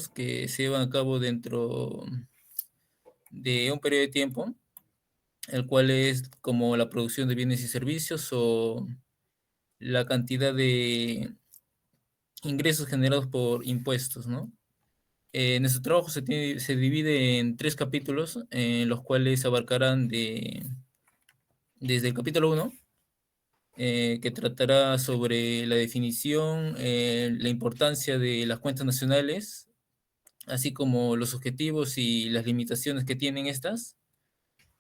que se llevan a cabo dentro de un periodo de tiempo, el cual es como la producción de bienes y servicios o la cantidad de ingresos generados por impuestos, ¿no? Nuestro trabajo se divide en 3 capítulos, los cuales abarcarán desde el capítulo 1, que tratará sobre la definición, la importancia de las cuentas nacionales, así como los objetivos y las limitaciones que tienen estas.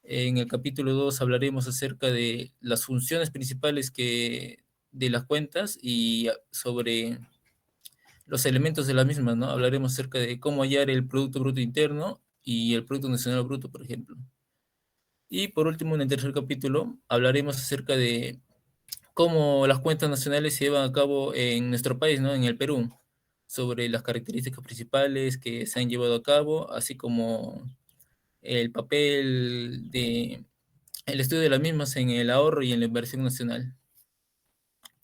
En el capítulo 2 hablaremos acerca de las funciones principales de las cuentas y sobre los elementos de las mismas, ¿no? Hablaremos acerca de cómo hallar el Producto Bruto Interno y el Producto Nacional Bruto, por ejemplo. Y por último, en el tercer capítulo, hablaremos acerca de cómo las cuentas nacionales se llevan a cabo en nuestro país, ¿no? En el Perú, sobre las características principales que se han llevado a cabo, así como el papel el estudio de las mismas en el ahorro y en la inversión nacional.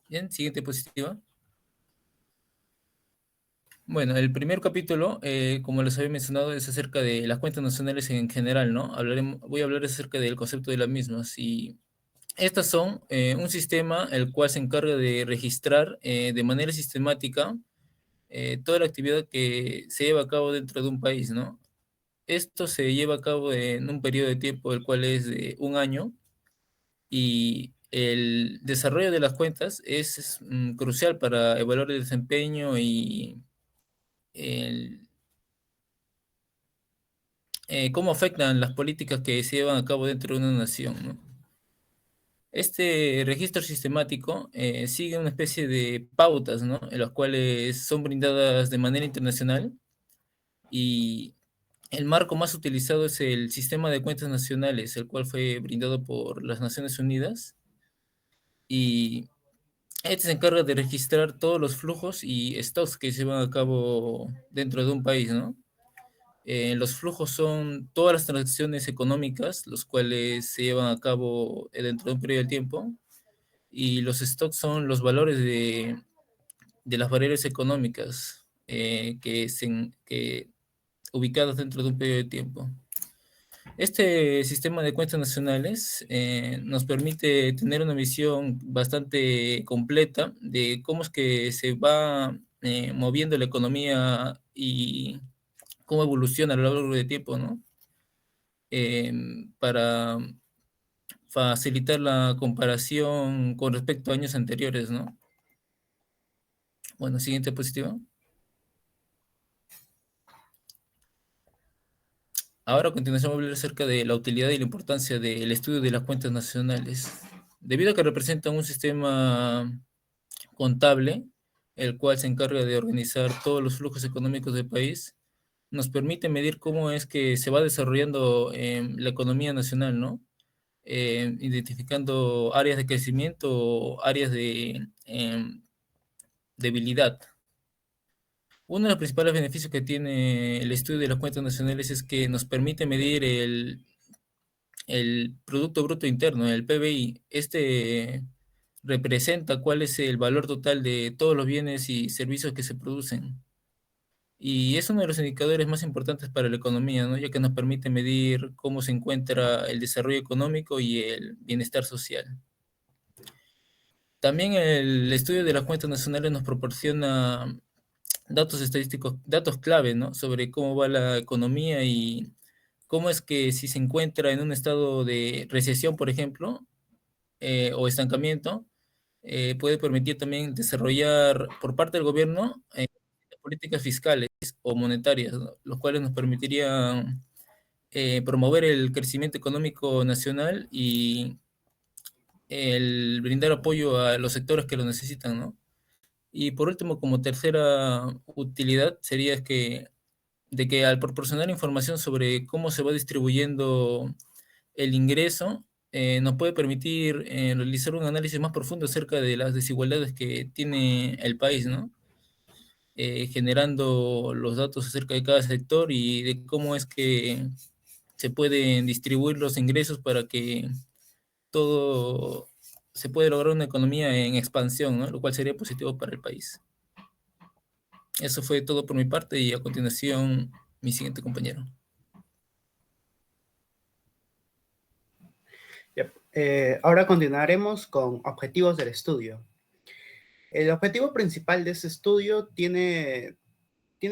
Bien, siguiente diapositiva. Bueno, el primer capítulo, como les había mencionado, es acerca de las cuentas nacionales en general, ¿no? Voy a hablar acerca del concepto de las mismas. Y estas son un sistema el cual se encarga de registrar de manera sistemática toda la actividad que se lleva a cabo dentro de un país, ¿no? Esto se lleva a cabo en un periodo de tiempo el cual es de un año, y el desarrollo de las cuentas es crucial para evaluar el desempeño y el, cómo afectan las políticas que se llevan a cabo dentro de una nación, ¿no? Este registro sistemático sigue una especie de pautas, ¿no? En las cuales son brindadas de manera internacional, y el marco más utilizado es el Sistema de Cuentas Nacionales, el cual fue brindado por las Naciones Unidas, y este se encarga de registrar todos los flujos y stocks que se llevan a cabo dentro de un país, ¿no? Los flujos son todas las transacciones económicas, los cuales se llevan a cabo dentro de un periodo de tiempo, y los stocks son los valores de las variables económicas que ubicadas dentro de un periodo de tiempo. Este sistema de cuentas nacionales nos permite tener una visión bastante completa de cómo es que se va moviendo la economía y cómo evoluciona a lo largo del tiempo, ¿no? Para facilitar la comparación con respecto a años anteriores, ¿no? Bueno, siguiente diapositiva. Ahora a continuación voy a hablar acerca de la utilidad y la importancia del estudio de las cuentas nacionales. Debido a que representan un sistema contable, el cual se encarga de organizar todos los flujos económicos del país, nos permite medir cómo es que se va desarrollando la economía nacional, ¿no? Identificando áreas de crecimiento o áreas de debilidad. Uno de los principales beneficios que tiene el estudio de las cuentas nacionales es que nos permite medir el Producto Bruto Interno, el PBI. Este representa cuál es el valor total de todos los bienes y servicios que se producen. Y es uno de los indicadores más importantes para la economía, ¿no? Ya que nos permite medir cómo se encuentra el desarrollo económico y el bienestar social. También el estudio de las cuentas nacionales nos proporciona datos estadísticos, datos clave, ¿no? Sobre cómo va la economía y cómo es que si se encuentra en un estado de recesión, por ejemplo, o estancamiento, puede permitir también desarrollar por parte del gobierno políticas fiscales o monetarias, ¿no? Los cuales nos permitirían promover el crecimiento económico nacional y el brindar apoyo a los sectores que lo necesitan, ¿no? Y por último, como tercera utilidad, sería de que al proporcionar información sobre cómo se va distribuyendo el ingreso, nos puede permitir realizar un análisis más profundo acerca de las desigualdades que tiene el país, ¿no? Generando los datos acerca de cada sector y de cómo es que se pueden distribuir los ingresos para que todo se puede lograr una economía en expansión, ¿no? Lo cual sería positivo para el país. Eso fue todo por mi parte y a continuación mi siguiente compañero. Yep. Ahora continuaremos con objetivos del estudio. El objetivo principal de este estudio tiene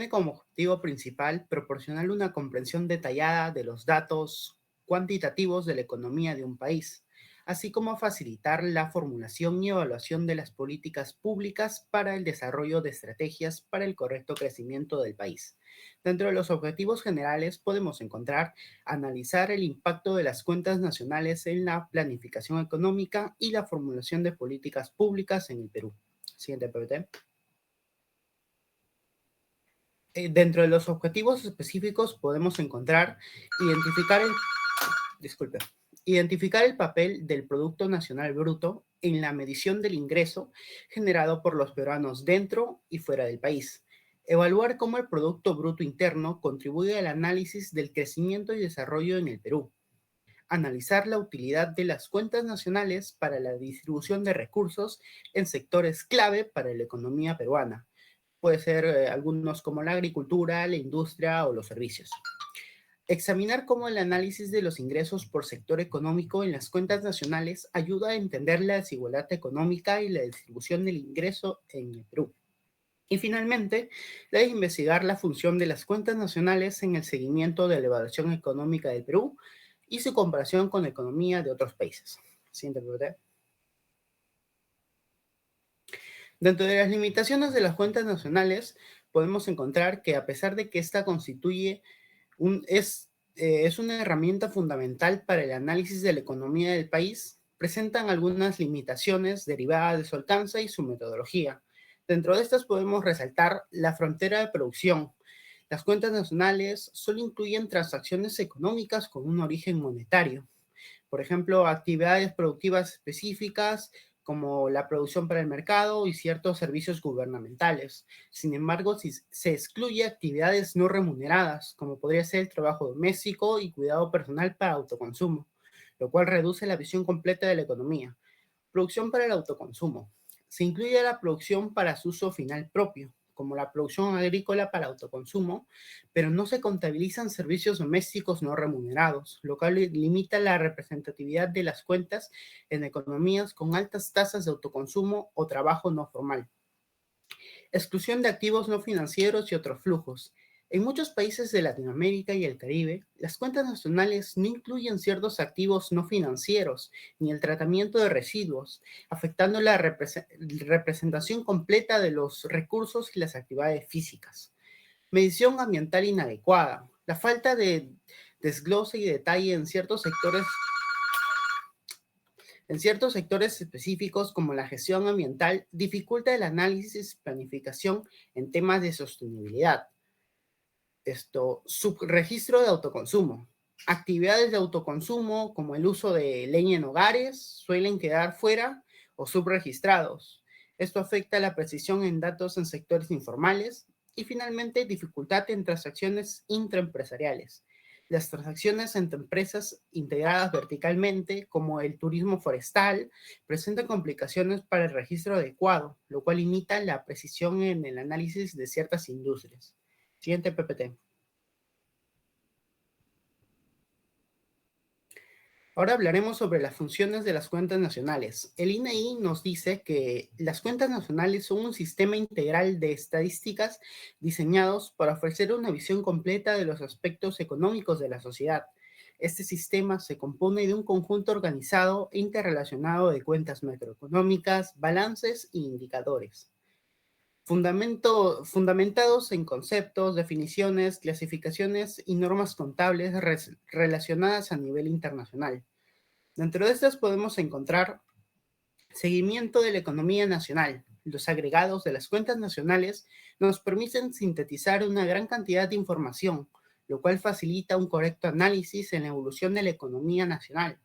como objetivo principal proporcionar una comprensión detallada de los datos cuantitativos de la economía de un país, así como facilitar la formulación y evaluación de las políticas públicas para el desarrollo de estrategias para el correcto crecimiento del país. Dentro de los objetivos generales podemos encontrar analizar el impacto de las cuentas nacionales en la planificación económica y la formulación de políticas públicas en el Perú. Siguiente PPT. Dentro de los objetivos específicos podemos encontrar identificar el, disculpe, identificar el papel del Producto Nacional Bruto en la medición del ingreso generado por los peruanos dentro y fuera del país. Evaluar cómo el Producto Bruto Interno contribuye al análisis del crecimiento y desarrollo en el Perú. Analizar la utilidad de las cuentas nacionales para la distribución de recursos en sectores clave para la economía peruana. Puede ser algunos como la agricultura, la industria o los servicios. Examinar cómo el análisis de los ingresos por sector económico en las cuentas nacionales ayuda a entender la desigualdad económica y la distribución del ingreso en el Perú. Y finalmente, debe investigar la función de las cuentas nacionales en el seguimiento de la evaluación económica del Perú y su comparación con la economía de otros países. Siguiente pregunta. Dentro de las limitaciones de las cuentas nacionales, podemos encontrar que a pesar de que esta constituye es una herramienta fundamental para el análisis de la economía del país, presentan algunas limitaciones derivadas de su alcance y su metodología. Dentro de estas podemos resaltar la frontera de producción. Las cuentas nacionales solo incluyen transacciones económicas con un origen monetario. Por ejemplo, actividades productivas específicas como la producción para el mercado y ciertos servicios gubernamentales. Sin embargo, si se excluye actividades no remuneradas, como podría ser el trabajo doméstico y cuidado personal para autoconsumo, lo cual reduce la visión completa de la economía. Producción para el autoconsumo. Se incluye la producción para su uso final propio, como la producción agrícola para autoconsumo, pero no se contabilizan servicios domésticos no remunerados, lo cual limita la representatividad de las cuentas en economías con altas tasas de autoconsumo o trabajo no formal. Exclusión de activos no financieros y otros flujos. En muchos países de Latinoamérica y el Caribe, las cuentas nacionales no incluyen ciertos activos no financieros ni el tratamiento de residuos, afectando la representación completa de los recursos y las actividades físicas. Medición ambiental inadecuada. La falta de desglose y detalle en ciertos sectores específicos como la gestión ambiental dificulta el análisis y planificación en temas de sostenibilidad. Subregistro de autoconsumo. Actividades de autoconsumo como el uso de leña en hogares suelen quedar fuera o subregistrados. Esto afecta la precisión en datos en sectores informales y finalmente dificultad en transacciones intraempresariales. Las transacciones entre empresas integradas verticalmente, como el turismo forestal, presentan complicaciones para el registro adecuado, lo cual limita la precisión en el análisis de ciertas industrias. Siguiente PPT. Ahora hablaremos sobre las funciones de las cuentas nacionales. El INEI nos dice que las cuentas nacionales son un sistema integral de estadísticas diseñados para ofrecer una visión completa de los aspectos económicos de la sociedad. Este sistema se compone de un conjunto organizado e interrelacionado de cuentas macroeconómicas, balances e indicadores fundamentados en conceptos, definiciones, clasificaciones y normas contables relacionadas a nivel internacional. Dentro de estas podemos encontrar seguimiento de la economía nacional. Los agregados de las cuentas nacionales nos permiten sintetizar una gran cantidad de información, lo cual facilita un correcto análisis en la evolución de la economía nacional.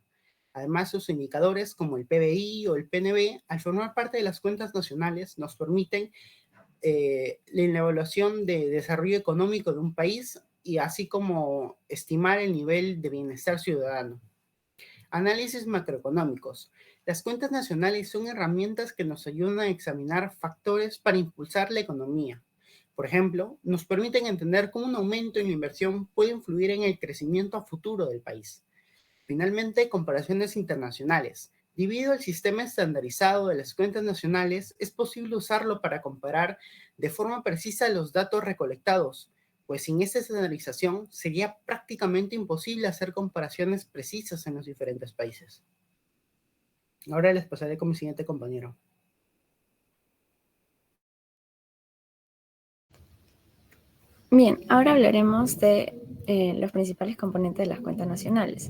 Además, sus indicadores como el PBI o el PNB, al formar parte de las cuentas nacionales, nos permiten en la evaluación de desarrollo económico de un país y así como estimar el nivel de bienestar ciudadano. Análisis macroeconómicos. Las cuentas nacionales son herramientas que nos ayudan a examinar factores para impulsar la economía. Por ejemplo, nos permiten entender cómo un aumento en la inversión puede influir en el crecimiento a futuro del país. Finalmente, comparaciones internacionales. Debido al sistema estandarizado de las cuentas nacionales, es posible usarlo para comparar de forma precisa los datos recolectados, pues sin esta estandarización sería prácticamente imposible hacer comparaciones precisas en los diferentes países. Ahora les pasaré con mi siguiente compañero. Bien, ahora hablaremos de los principales componentes de las cuentas nacionales.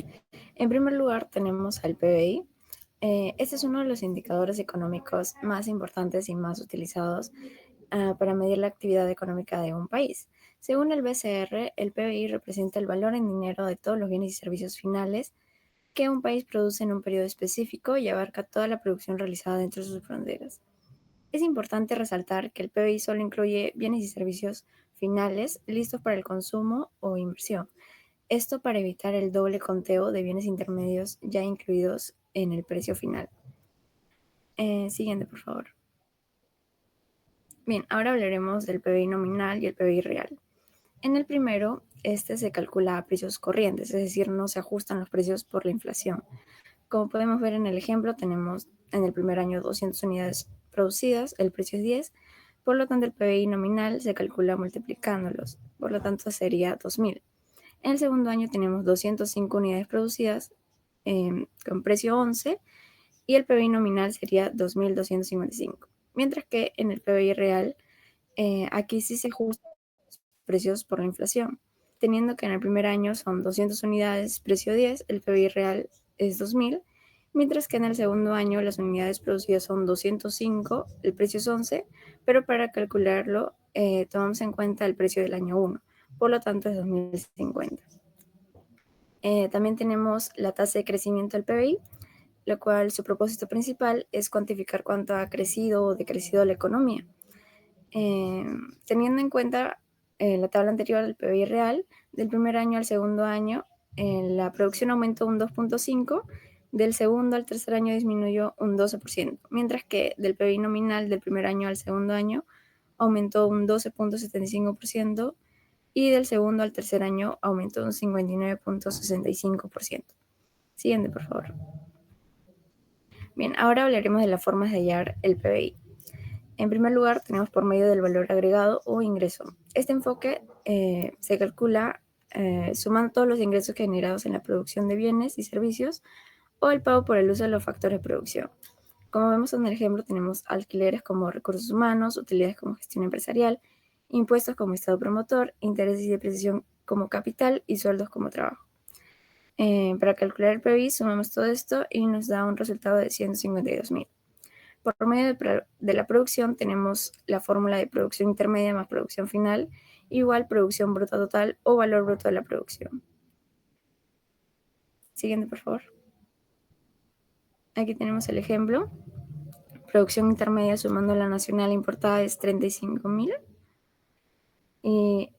En primer lugar, tenemos al PBI. Este es uno de los indicadores económicos más importantes y más utilizados para medir la actividad económica de un país. Según el BCR, el PBI representa el valor en dinero de todos los bienes y servicios finales que un país produce en un periodo específico y abarca toda la producción realizada dentro de sus fronteras. Es importante resaltar que el PBI solo incluye bienes y servicios finales listos para el consumo o inversión. Esto para evitar el doble conteo de bienes intermedios ya incluidos en el precio final. Siguiente, por favor. Bien, ahora hablaremos del PBI nominal y el PBI real. En el primero, este se calcula a precios corrientes, es decir, no se ajustan los precios por la inflación. Como podemos ver en el ejemplo, tenemos en el primer año 200 unidades producidas, el precio es 10, por lo tanto el PBI nominal se calcula multiplicándolos, por lo tanto sería 2.000. En el segundo año tenemos 205 unidades producidas con precio 11 y el PBI nominal sería 2.255. Mientras que en el PBI real, aquí sí se ajustan los precios por la inflación, teniendo que en el primer año son 200 unidades, precio 10, el PBI real es 2.000, mientras que en el segundo año las unidades producidas son 205, el precio es 11, pero para calcularlo tomamos en cuenta el precio del año 1, por lo tanto es 2.050. También tenemos la tasa de crecimiento del PBI, lo cual su propósito principal es cuantificar cuánto ha crecido o decrecido la economía. Teniendo en cuenta la tabla anterior del PBI real, del primer año al segundo año, la producción aumentó un 2.5%, del segundo al tercer año disminuyó un 12%, mientras que del PBI nominal del primer año al segundo año aumentó un 12.75% y del segundo al tercer año aumentó un 59.65%. Siguiente, por favor. Bien, ahora hablaremos de las formas de hallar el PBI. En primer lugar, tenemos por medio del valor agregado o ingreso. Este enfoque se calcula sumando todos los ingresos generados en la producción de bienes y servicios o el pago por el uso de los factores de producción. Como vemos en el ejemplo, tenemos alquileres como recursos humanos, utilidades como gestión empresarial, impuestos como estado promotor, intereses y depreciación como capital y sueldos como trabajo. Para calcular el PBI, sumamos todo esto y nos da un resultado de 152.000. Por medio de la producción tenemos la fórmula de producción intermedia más producción final igual producción bruta total o valor bruto de la producción. Siguiente, por favor. Aquí tenemos el ejemplo. Producción intermedia sumando la nacional importada es 35.000. Y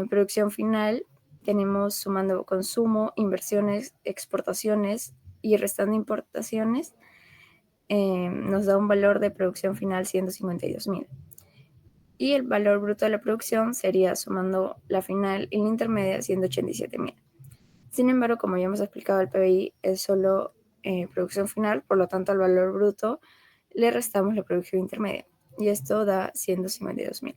producción final tenemos sumando consumo, inversiones, exportaciones y restando importaciones. Nos da un valor de producción final 152.000. Y el valor bruto de la producción sería sumando la final y la intermedia 187.000. Sin embargo, como ya hemos explicado, el PBI es solo producción final, por lo tanto al valor bruto le restamos la producción intermedia y esto da 152.000.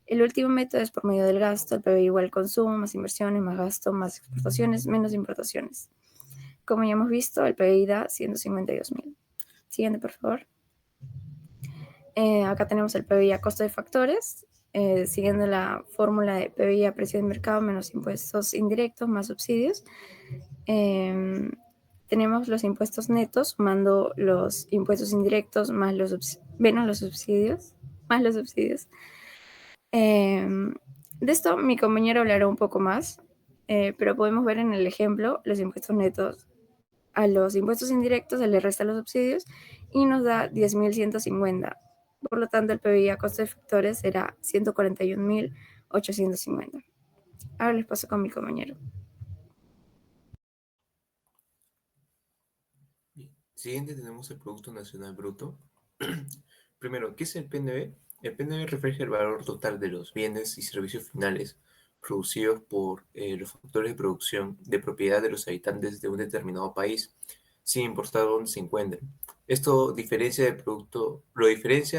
El último método es por medio del gasto, el PBI igual consumo, más inversiones, más gasto, más exportaciones, menos importaciones. Como ya hemos visto, el PBI da 152.000. Siguiente, por favor. Acá tenemos el PBI a costo de factores, siguiendo la fórmula de PBI a precio de mercado menos impuestos indirectos más subsidios. Tenemos los impuestos netos, sumando los impuestos indirectos más los subsidios, más los subsidios. De esto mi compañero hablará un poco más, pero podemos ver en el ejemplo los impuestos netos. A los impuestos indirectos se le restan los subsidios y nos da 10.150. Por lo tanto, el PBI a costo de factores será 141.850. Ahora les paso con mi compañero. Bien. Siguiente tenemos el Producto Nacional Bruto. Primero, ¿qué es el PNB? El PNB refleja el valor total de los bienes y servicios finales producidos por los factores de producción de propiedad de los habitantes de un determinado país, sin importar dónde se encuentren. Esto lo diferencia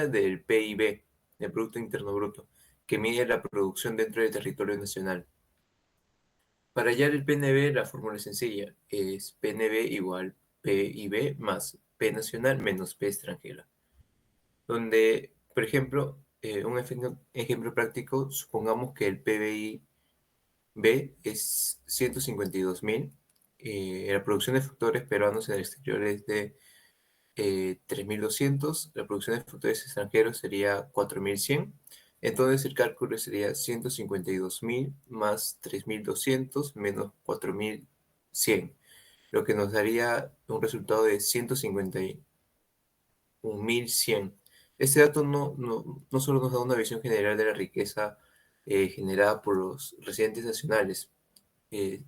del PIB, del Producto Interno Bruto, que mide la producción dentro del territorio nacional. Para hallar el PNB, la fórmula es sencilla, es PNB igual PIB más P nacional menos P extranjera. Donde, por ejemplo, un ejemplo práctico, supongamos que el PBI-B es 152.000, la producción de factores peruanos en el exterior es de 3.200, la producción de factores extranjeros sería 4.100, entonces el cálculo sería 152.000 más 3.200 menos 4.100, lo que nos daría un resultado de 151.100. Este dato no solo nos da una visión general de la riqueza generada por los residentes nacionales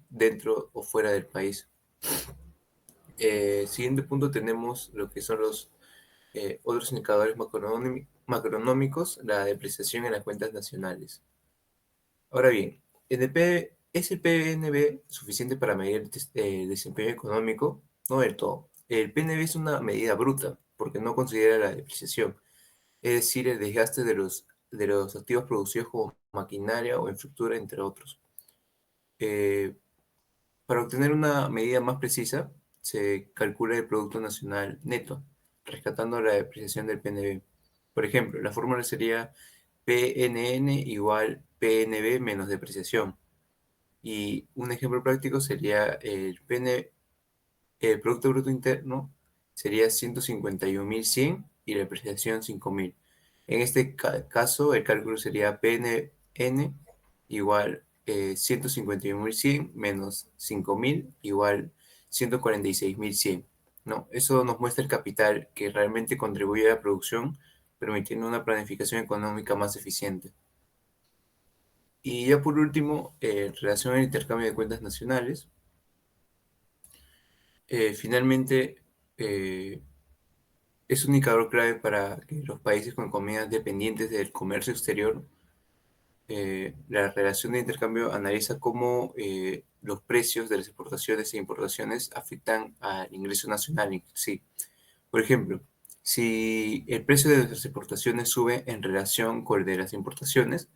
dentro o fuera del país. Siguiente punto tenemos lo que son los otros indicadores macronómicos, la depreciación en las cuentas nacionales. Ahora bien, ¿es el PNB suficiente para medir el desempeño económico? No del todo. El PNB es una medida bruta porque no considera la depreciación, es decir, el desgaste de los activos producidos como maquinaria o infraestructura, entre otros. Eh, para obtener una medida más precisa, se calcula el Producto Nacional Neto, rescatando la depreciación del PNB. Por ejemplo, la fórmula sería PNN igual PNB menos depreciación. Y un ejemplo práctico sería el Producto Bruto Interno sería 151.100 y la depreciación 5.000. En este caso, el cálculo sería PNN igual 151.100 menos 5.000 igual 146.100. ¿No? Eso nos muestra el capital que realmente contribuye a la producción, permitiendo una planificación económica más eficiente. Y ya por último, en relación al intercambio de cuentas nacionales, finalmente es un indicador clave para que los países con economías dependientes del comercio exterior. La relación de intercambio analiza cómo los precios de las exportaciones e importaciones afectan al ingreso nacional en sí. Por ejemplo, si el precio de nuestras exportaciones sube en relación con el de las importaciones,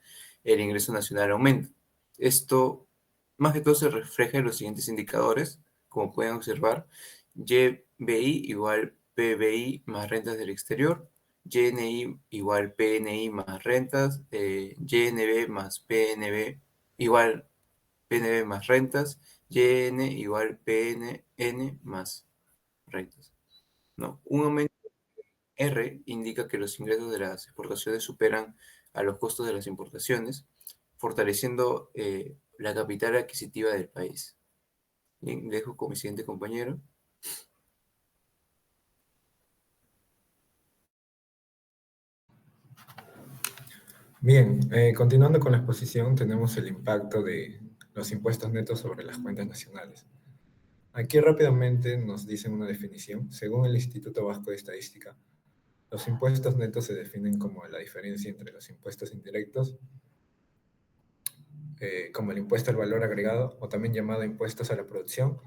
el ingreso nacional aumenta. Esto, más que todo, se refleja en los siguientes indicadores. Como pueden observar, YBI igual PBI más rentas del exterior, YNI igual PNI más rentas, YNB más PNB igual PNB más rentas, YN igual PNN más rentas. ¿No? Un aumento R indica que los ingresos de las exportaciones superan a los costos de las importaciones, fortaleciendo la capital adquisitiva del país. Bien, dejo con mi siguiente compañero. Bien, continuando con la exposición, tenemos el impacto de los impuestos netos sobre las cuentas nacionales. Aquí rápidamente nos dicen una definición. Según el Instituto Vasco de Estadística, los impuestos netos se definen como la diferencia entre los impuestos indirectos, como el impuesto al valor agregado, o también llamado impuestos a la producción,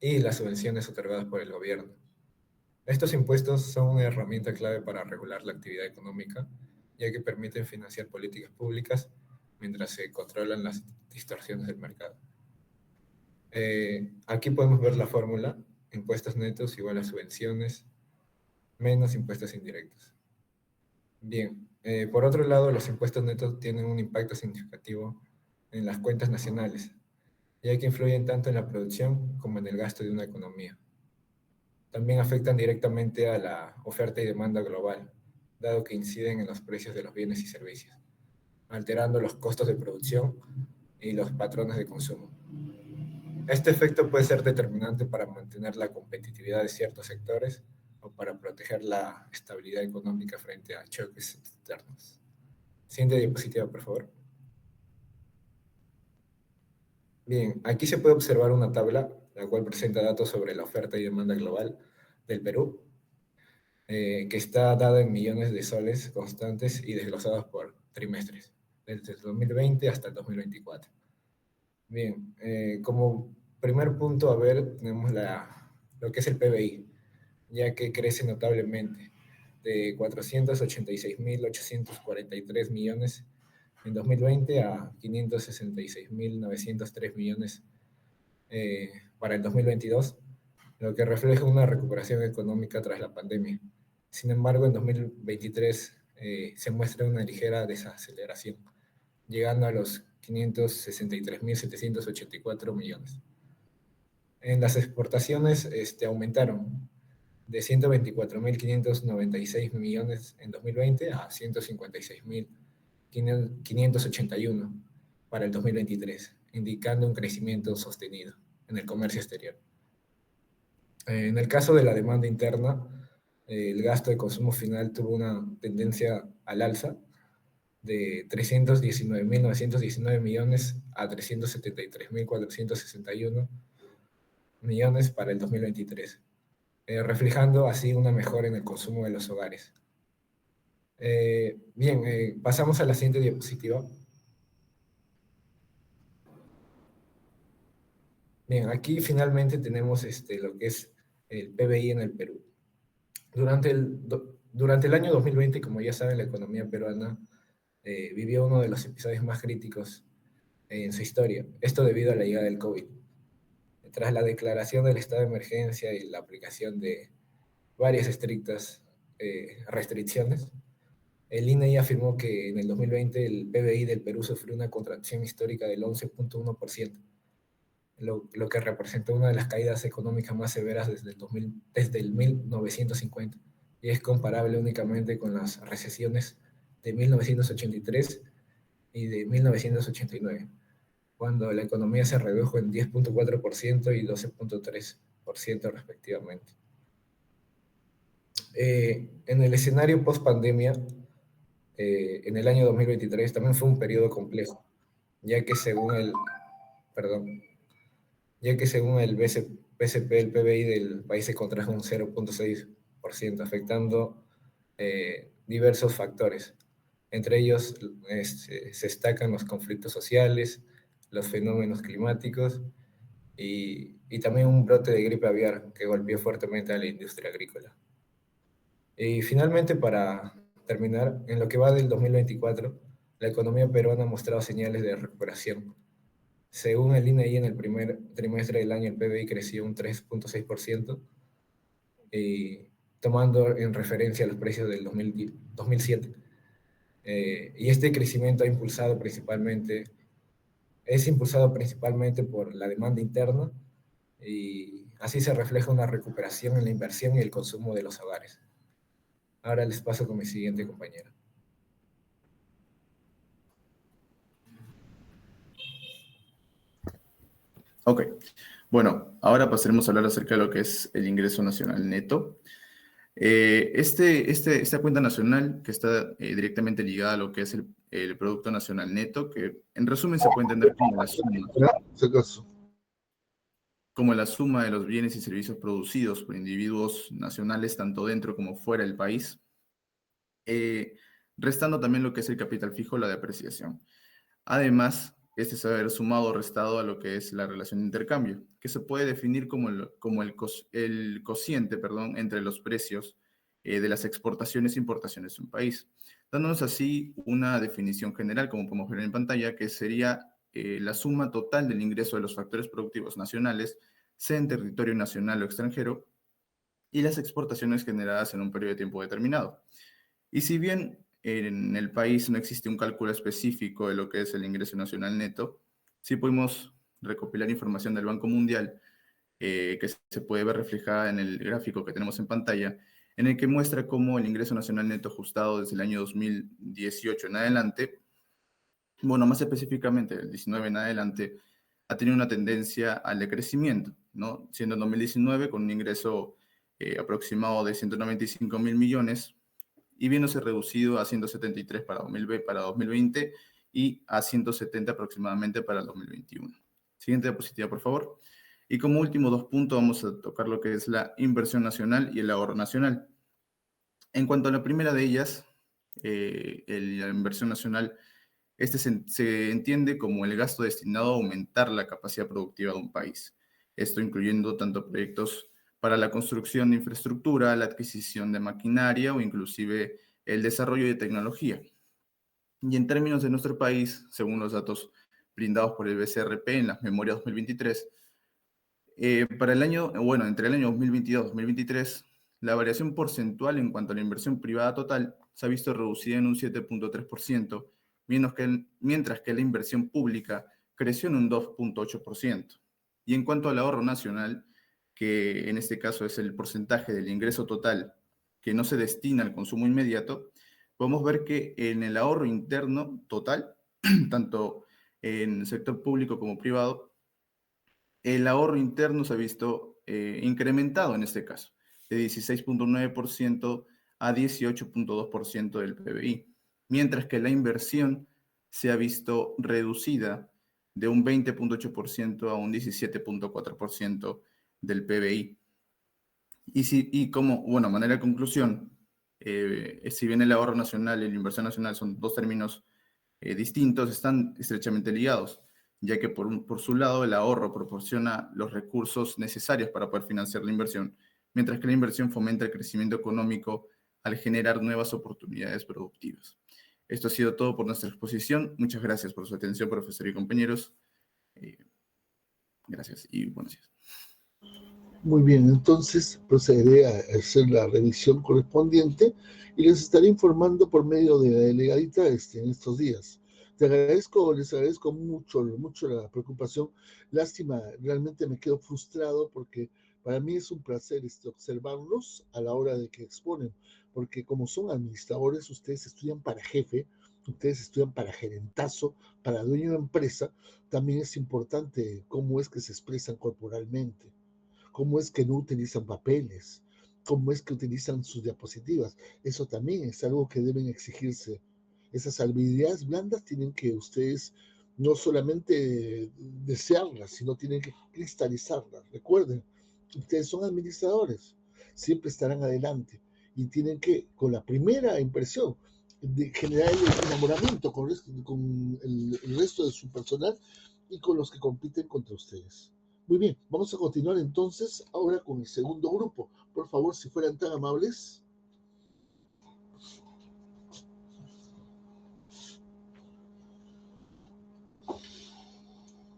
y las subvenciones otorgadas por el gobierno. Estos impuestos son una herramienta clave para regular la actividad económica, ya que permiten financiar políticas públicas mientras se controlan las distorsiones del mercado. Aquí podemos ver la fórmula: impuestos netos igual a subvenciones menos impuestos indirectos. Bien, por otro lado, los impuestos netos tienen un impacto significativo en las cuentas nacionales, ya que influyen tanto en la producción como en el gasto de una economía. También afectan directamente a la oferta y demanda global, dado que inciden en los precios de los bienes y servicios, alterando los costos de producción y los patrones de consumo. Este efecto puede ser determinante para mantener la competitividad de ciertos sectores o para proteger la estabilidad económica frente a choques externos. Siguiente diapositiva, por favor. Bien, aquí se puede observar una tabla, la cual presenta datos sobre la oferta y demanda global del Perú. que está dada en millones de soles constantes y desglosados por trimestres, desde el 2020 hasta el 2024. Bien, como primer punto a ver, tenemos lo que es el PBI, ya que crece notablemente de 486.843 millones en 2020 a 566.903 millones para el 2022, lo que refleja una recuperación económica tras la pandemia. Sin embargo, en 2023 se muestra una ligera desaceleración, llegando a los 563.784 millones. En las exportaciones aumentaron de 124.596 millones en 2020 a 156.581 para el 2023, indicando un crecimiento sostenido en el comercio exterior. En el caso de la demanda interna, el gasto de consumo final tuvo una tendencia al alza de 319.919 millones a 373.461 millones para el 2023, reflejando así una mejora en el consumo de los hogares. Bien, pasamos a la siguiente diapositiva. Bien, aquí finalmente tenemos lo que es el PBI en el Perú. Durante el año 2020, como ya saben, la economía peruana vivió uno de los episodios más críticos en su historia. Esto debido a la llegada del COVID. Tras la declaración del estado de emergencia y la aplicación de varias estrictas restricciones, el INEI afirmó que en el 2020 el PBI del Perú sufrió una contracción histórica del 11.1%, lo que representó una de las caídas económicas más severas desde el 1950, y es comparable únicamente con las recesiones de 1983 y de 1989, cuando la economía se redujo en 10.4% y 12.3% respectivamente. En el escenario post-pandemia, en el año 2023 también fue un periodo complejo, ya que según el BCP, el PBI del país se contrajo un 0.6%, afectando diversos factores. Entre ellos se destacan los conflictos sociales, los fenómenos climáticos y también un brote de gripe aviar que golpeó fuertemente a la industria agrícola. Y finalmente, para terminar, en lo que va del 2024, la economía peruana ha mostrado señales de recuperación. Según el INEI, en el primer trimestre del año el PBI creció un 3.6%, tomando en referencia los precios del 2007. Y este crecimiento es impulsado principalmente por la demanda interna, y así se refleja una recuperación en la inversión y el consumo de los hogares. Ahora les paso con mi siguiente compañero. Ok, bueno, ahora pasaremos a hablar acerca de lo que es el ingreso nacional neto. Esta cuenta nacional que está directamente ligada a lo que es el Producto Nacional Neto, que en resumen se puede entender como la suma de los bienes y servicios producidos por individuos nacionales, tanto dentro como fuera del país, restando también lo que es el capital fijo, la depreciación. Además, este se debe haber sumado o restado a lo que es la relación de intercambio, que se puede definir como el cociente, entre los precios de las exportaciones e importaciones de un país, dándonos así una definición general, como podemos ver en pantalla, que sería la suma total del ingreso de los factores productivos nacionales, sea en territorio nacional o extranjero, y las exportaciones generadas en un periodo de tiempo determinado. Y si bien en el país no existe un cálculo específico de lo que es el ingreso nacional neto, sí pudimos recopilar información del Banco Mundial que se puede ver reflejada en el gráfico que tenemos en pantalla, en el que muestra cómo el ingreso nacional neto ajustado desde el año 2018 en adelante, bueno, más específicamente del 19 en adelante, ha tenido una tendencia al decrecimiento, ¿no? Siendo en 2019 con un ingreso aproximado de 195.000 millones, y viéndose reducido a 173 para 2020 y a 170 aproximadamente para el 2021. Siguiente diapositiva, por favor. Y como último dos puntos vamos a tocar lo que es la inversión nacional y el ahorro nacional. En cuanto a la primera de ellas, la inversión nacional, se entiende como el gasto destinado a aumentar la capacidad productiva de un país. Esto incluyendo tanto proyectos para la construcción de infraestructura, la adquisición de maquinaria o inclusive el desarrollo de tecnología. Y en términos de nuestro país, según los datos brindados por el BCRP en las memorias 2023, para el año, bueno, entre el año 2022 y 2023, la variación porcentual en cuanto a la inversión privada total se ha visto reducida en un 7.3%, mientras que la inversión pública creció en un 2.8%. Y en cuanto al ahorro nacional, que en este caso es el porcentaje del ingreso total que no se destina al consumo inmediato, podemos ver que en el ahorro interno total, tanto en el sector público como privado, el ahorro interno se ha visto incrementado en este caso, de 16.9% a 18.2% del PBI, mientras que la inversión se ha visto reducida de un 20.8% a un 17.4% del PBI. Y como, bueno, manera de conclusión, si bien el ahorro nacional y la inversión nacional son dos términos distintos, están estrechamente ligados, ya que por su lado el ahorro proporciona los recursos necesarios para poder financiar la inversión, mientras que la inversión fomenta el crecimiento económico al generar nuevas oportunidades productivas. Esto ha sido todo por nuestra exposición. Muchas gracias por su atención, profesor y compañeros. Gracias y buenos días. Muy bien, entonces procederé a hacer la revisión correspondiente y les estaré informando por medio de la delegadita en estos días. Les agradezco mucho, mucho la preocupación. Lástima, realmente me quedo frustrado porque para mí es un placer observarlos a la hora de que exponen, porque como son administradores, ustedes estudian para jefe, ustedes estudian para gerentazo, para dueño de empresa, también es importante cómo es que se expresan corporalmente, cómo es que no utilizan papeles, cómo es que utilizan sus diapositivas. Eso también es algo que deben exigirse. Esas habilidades blandas tienen que ustedes no solamente desearlas, sino tienen que cristalizarlas. Recuerden, ustedes son administradores, siempre estarán adelante y tienen que, con la primera impresión, de generar el enamoramiento con el resto de su personal y con los que compiten contra ustedes. Muy bien, vamos a continuar entonces ahora con el segundo grupo. Por favor, si fueran tan amables.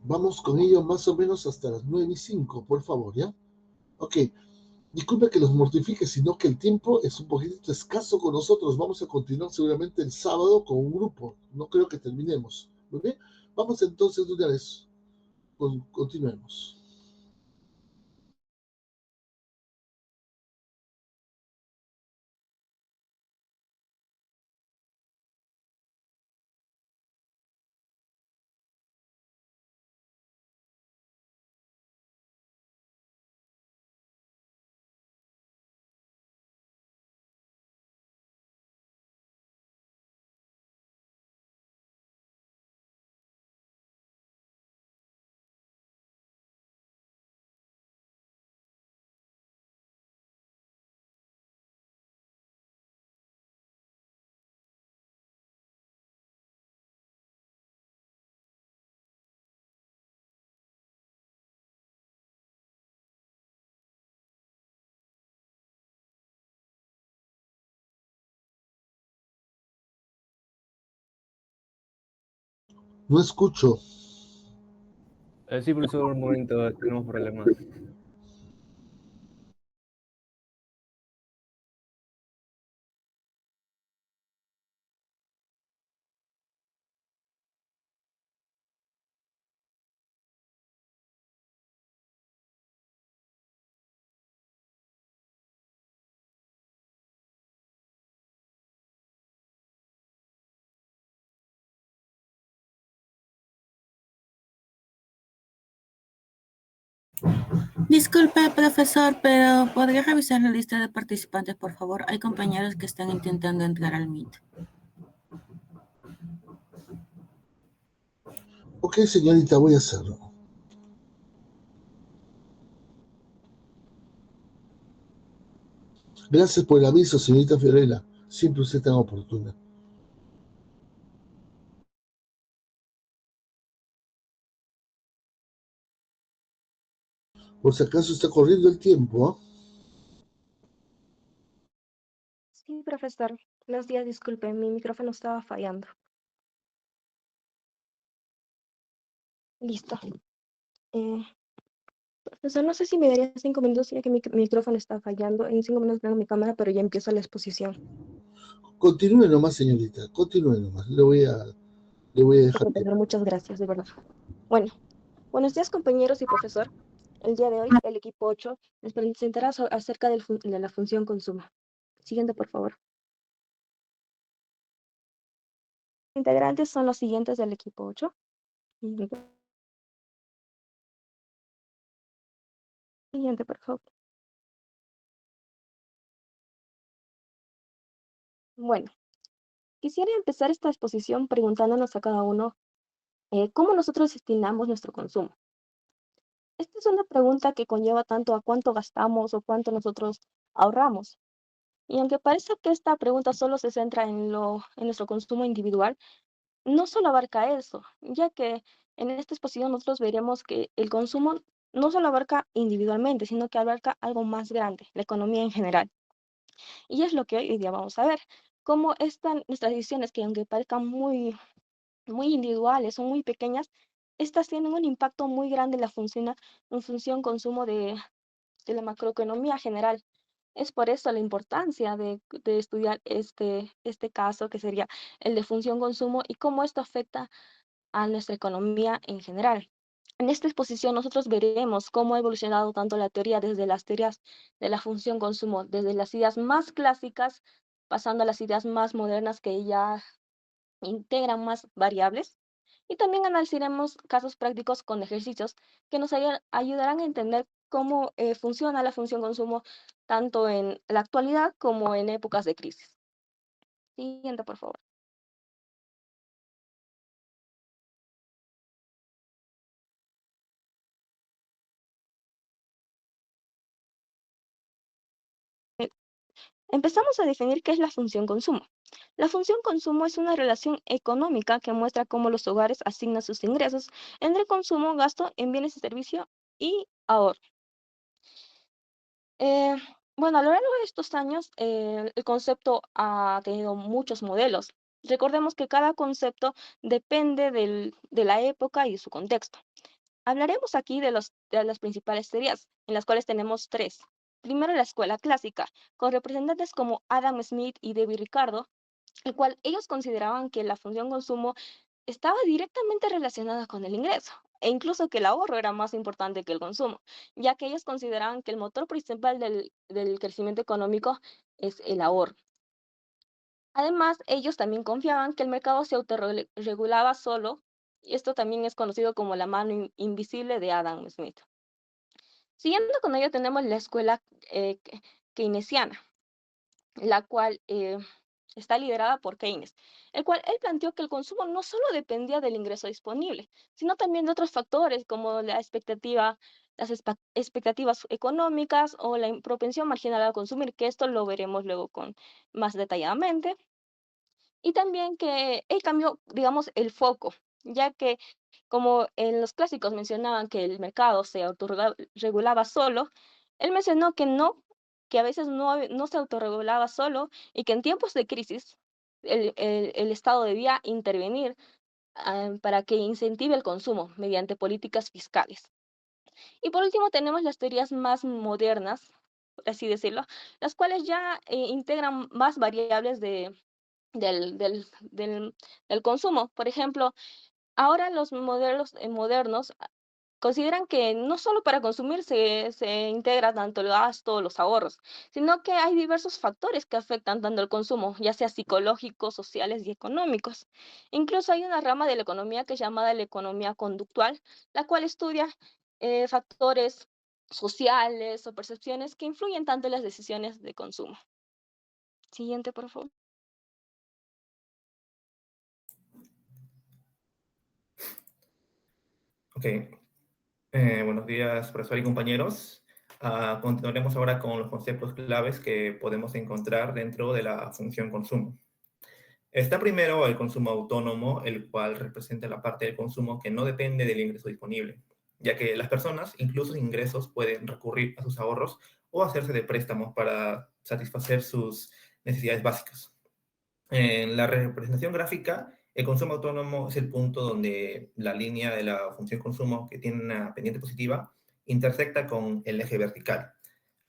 Vamos con ello más o menos hasta las 9:05, por favor, ¿ya? Ok, disculpe que los mortifique, sino que el tiempo es un poquitito escaso con nosotros. Vamos a continuar seguramente el sábado con un grupo. No creo que terminemos. Muy bien, vamos entonces de una vez. Continuemos. No escucho. Sí, profesor, un momento, tenemos problemas. Disculpe, profesor, pero ¿podría revisar la lista de participantes, por favor? Hay compañeros que están intentando entrar al Meet. Ok, señorita, voy a hacerlo. Gracias por el aviso, señorita Fiorella. Siempre usted tan oportuna. Por si acaso está corriendo el tiempo, ¿ah? Sí, profesor. Buenos días, disculpe, mi micrófono estaba fallando. Listo. Eh, Profesor, no sé si me daría 5 minutos, ya que mi micrófono está fallando. En 5 minutos tengo mi cámara, pero ya empiezo la exposición. Continúe nomás, señorita. Continúe nomás. Le voy a Listo, dejar tiempo. profesor, muchas gracias, de verdad. Bueno, buenos días, compañeros y profesor. El día de hoy, el equipo 8 les presentará acerca de la función consumo. Siguiente, por favor. Integrantes son los siguientes del equipo 8. Siguiente, por favor. Bueno, quisiera empezar esta exposición preguntándonos a cada uno cómo nosotros estimamos nuestro consumo. Esta es una pregunta que conlleva tanto a cuánto gastamos o cuánto nosotros ahorramos. Y aunque parece que esta pregunta solo se centra en nuestro consumo individual, no solo abarca eso, ya que en esta exposición nosotros veremos que el consumo no solo abarca individualmente, sino que abarca algo más grande, la economía en general. Y es lo que hoy día vamos a ver, cómo nuestras decisiones, que aunque parezcan muy individuales, son muy pequeñas, estas tienen un impacto muy grande en función consumo de la macroeconomía general. Es por eso la importancia de estudiar este caso, que sería el de función consumo, y cómo esto afecta a nuestra economía en general. En esta exposición nosotros veremos cómo ha evolucionado tanto la teoría desde las teorías de la función consumo, desde las ideas más clásicas, pasando a las ideas más modernas que ya integran más variables. Y también analizaremos casos prácticos con ejercicios que nos ayudarán a entender cómo funciona la función consumo tanto en la actualidad como en épocas de crisis. Siguiente, por favor. Empezamos a definir qué es la función consumo. La función consumo es una relación económica que muestra cómo los hogares asignan sus ingresos entre consumo, gasto en bienes y servicios y ahorro. Eh, bueno, a lo largo de estos años, el concepto ha tenido muchos modelos. Recordemos que cada concepto depende de la época y de su contexto. Hablaremos aquí de las principales teorías, en las cuales tenemos tres. Primero, la escuela clásica, con representantes como Adam Smith y David Ricardo, el cual ellos consideraban que la función consumo estaba directamente relacionada con el ingreso, e incluso que el ahorro era más importante que el consumo, ya que ellos consideraban que el motor principal del crecimiento económico es el ahorro. Además, ellos también confiaban que el mercado se autorregulaba solo, y esto también es conocido como la mano invisible de Adam Smith. Siguiendo con ello tenemos la escuela keynesiana, la cual está liderada por Keynes, el cual él planteó que el consumo no solo dependía del ingreso disponible, sino también de otros factores como las expectativas económicas o la propensión marginal a consumir, que esto lo veremos luego más detalladamente. Y también que él cambió, digamos, el foco, ya que como en los clásicos mencionaban que el mercado se autorregulaba solo, él mencionó que no, que a veces no se autorregulaba solo y que en tiempos de crisis el Estado debía intervenir para que incentive el consumo mediante políticas fiscales. Y por último tenemos las teorías más modernas, por así decirlo, las cuales ya integran más variables del consumo. Por ejemplo, ahora los modelos modernos consideran que no solo para consumir se integra tanto el gasto, los ahorros, sino que hay diversos factores que afectan tanto el consumo, ya sea psicológicos, sociales y económicos. Incluso hay una rama de la economía que es llamada la economía conductual, la cual estudia factores sociales o percepciones que influyen tanto en las decisiones de consumo. Siguiente, por favor. Ok. Buenos días, profesor y compañeros. Continuaremos ahora con los conceptos claves que podemos encontrar dentro de la función consumo. Está primero el consumo autónomo, el cual representa la parte del consumo que no depende del ingreso disponible, ya que las personas, incluso sin ingresos, pueden recurrir a sus ahorros o hacerse de préstamos para satisfacer sus necesidades básicas. En la representación gráfica, el consumo autónomo es el punto donde la línea de la función consumo, que tiene una pendiente positiva, intersecta con el eje vertical.